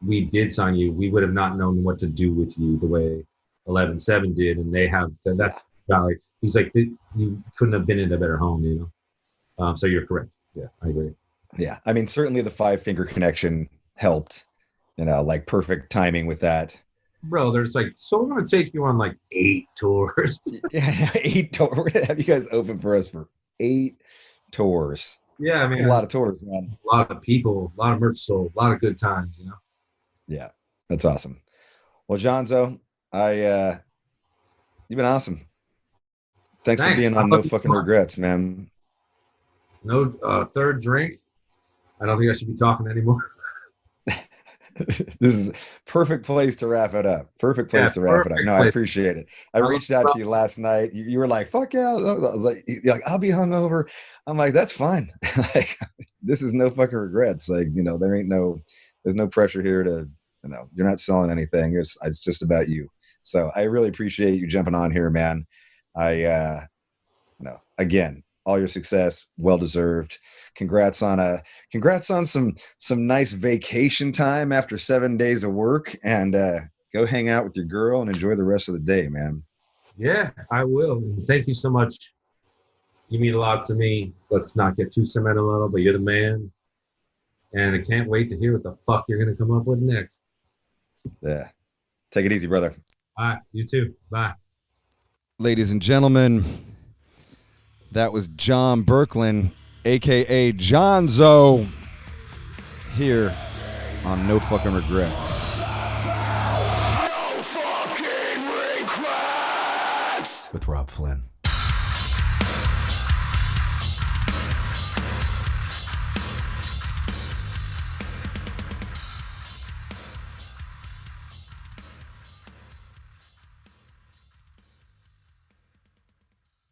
we did sign you, we would have not known what to do with you the way 11-7 did, and they have. That's like, he's like, you couldn't have been in a better home, you know. So you're correct. Yeah, I agree. Yeah, I mean, certainly the 5 Finger Connection helped. You know, like perfect timing with that. Bro, there's like, so we're gonna take you on like 8 tours. Yeah, 8 tours. We're gonna have you guys open for us for 8 tours. Yeah, I mean, that's a lot of tours, man. A lot of people, a lot of merch sold, a lot of good times, you know. Yeah, that's awesome. Well, Johnzo, you've been awesome. Thanks for being on No Fucking Regrets, man. No third drink. I don't think I should be talking anymore. This is perfect place to wrap it up. Perfect place to wrap it up. No, I appreciate it. I reached out to you last night. You were like, fuck yeah. I was like, you're like, I'll be hungover. I'm like, that's fine. Like, this is no fucking regrets. Like, there's no pressure here to, you're not selling anything. It's just about you. So I really appreciate you jumping on here, man. Again, all your success, well deserved. Congrats on some nice vacation time after 7 days of work, and go hang out with your girl and enjoy the rest of the day, man. Yeah, I will. Thank you so much. You mean a lot to me. Let's not get too sentimental, but you're the man. And I can't wait to hear what the fuck you're going to come up with next. Yeah. Take it easy, brother. All right. You too. Bye. Ladies and gentlemen, that was John Boecklin, a.k.a. Johnzo, here on No Fucking Regrets. No fucking regrets! With Robb Flynn.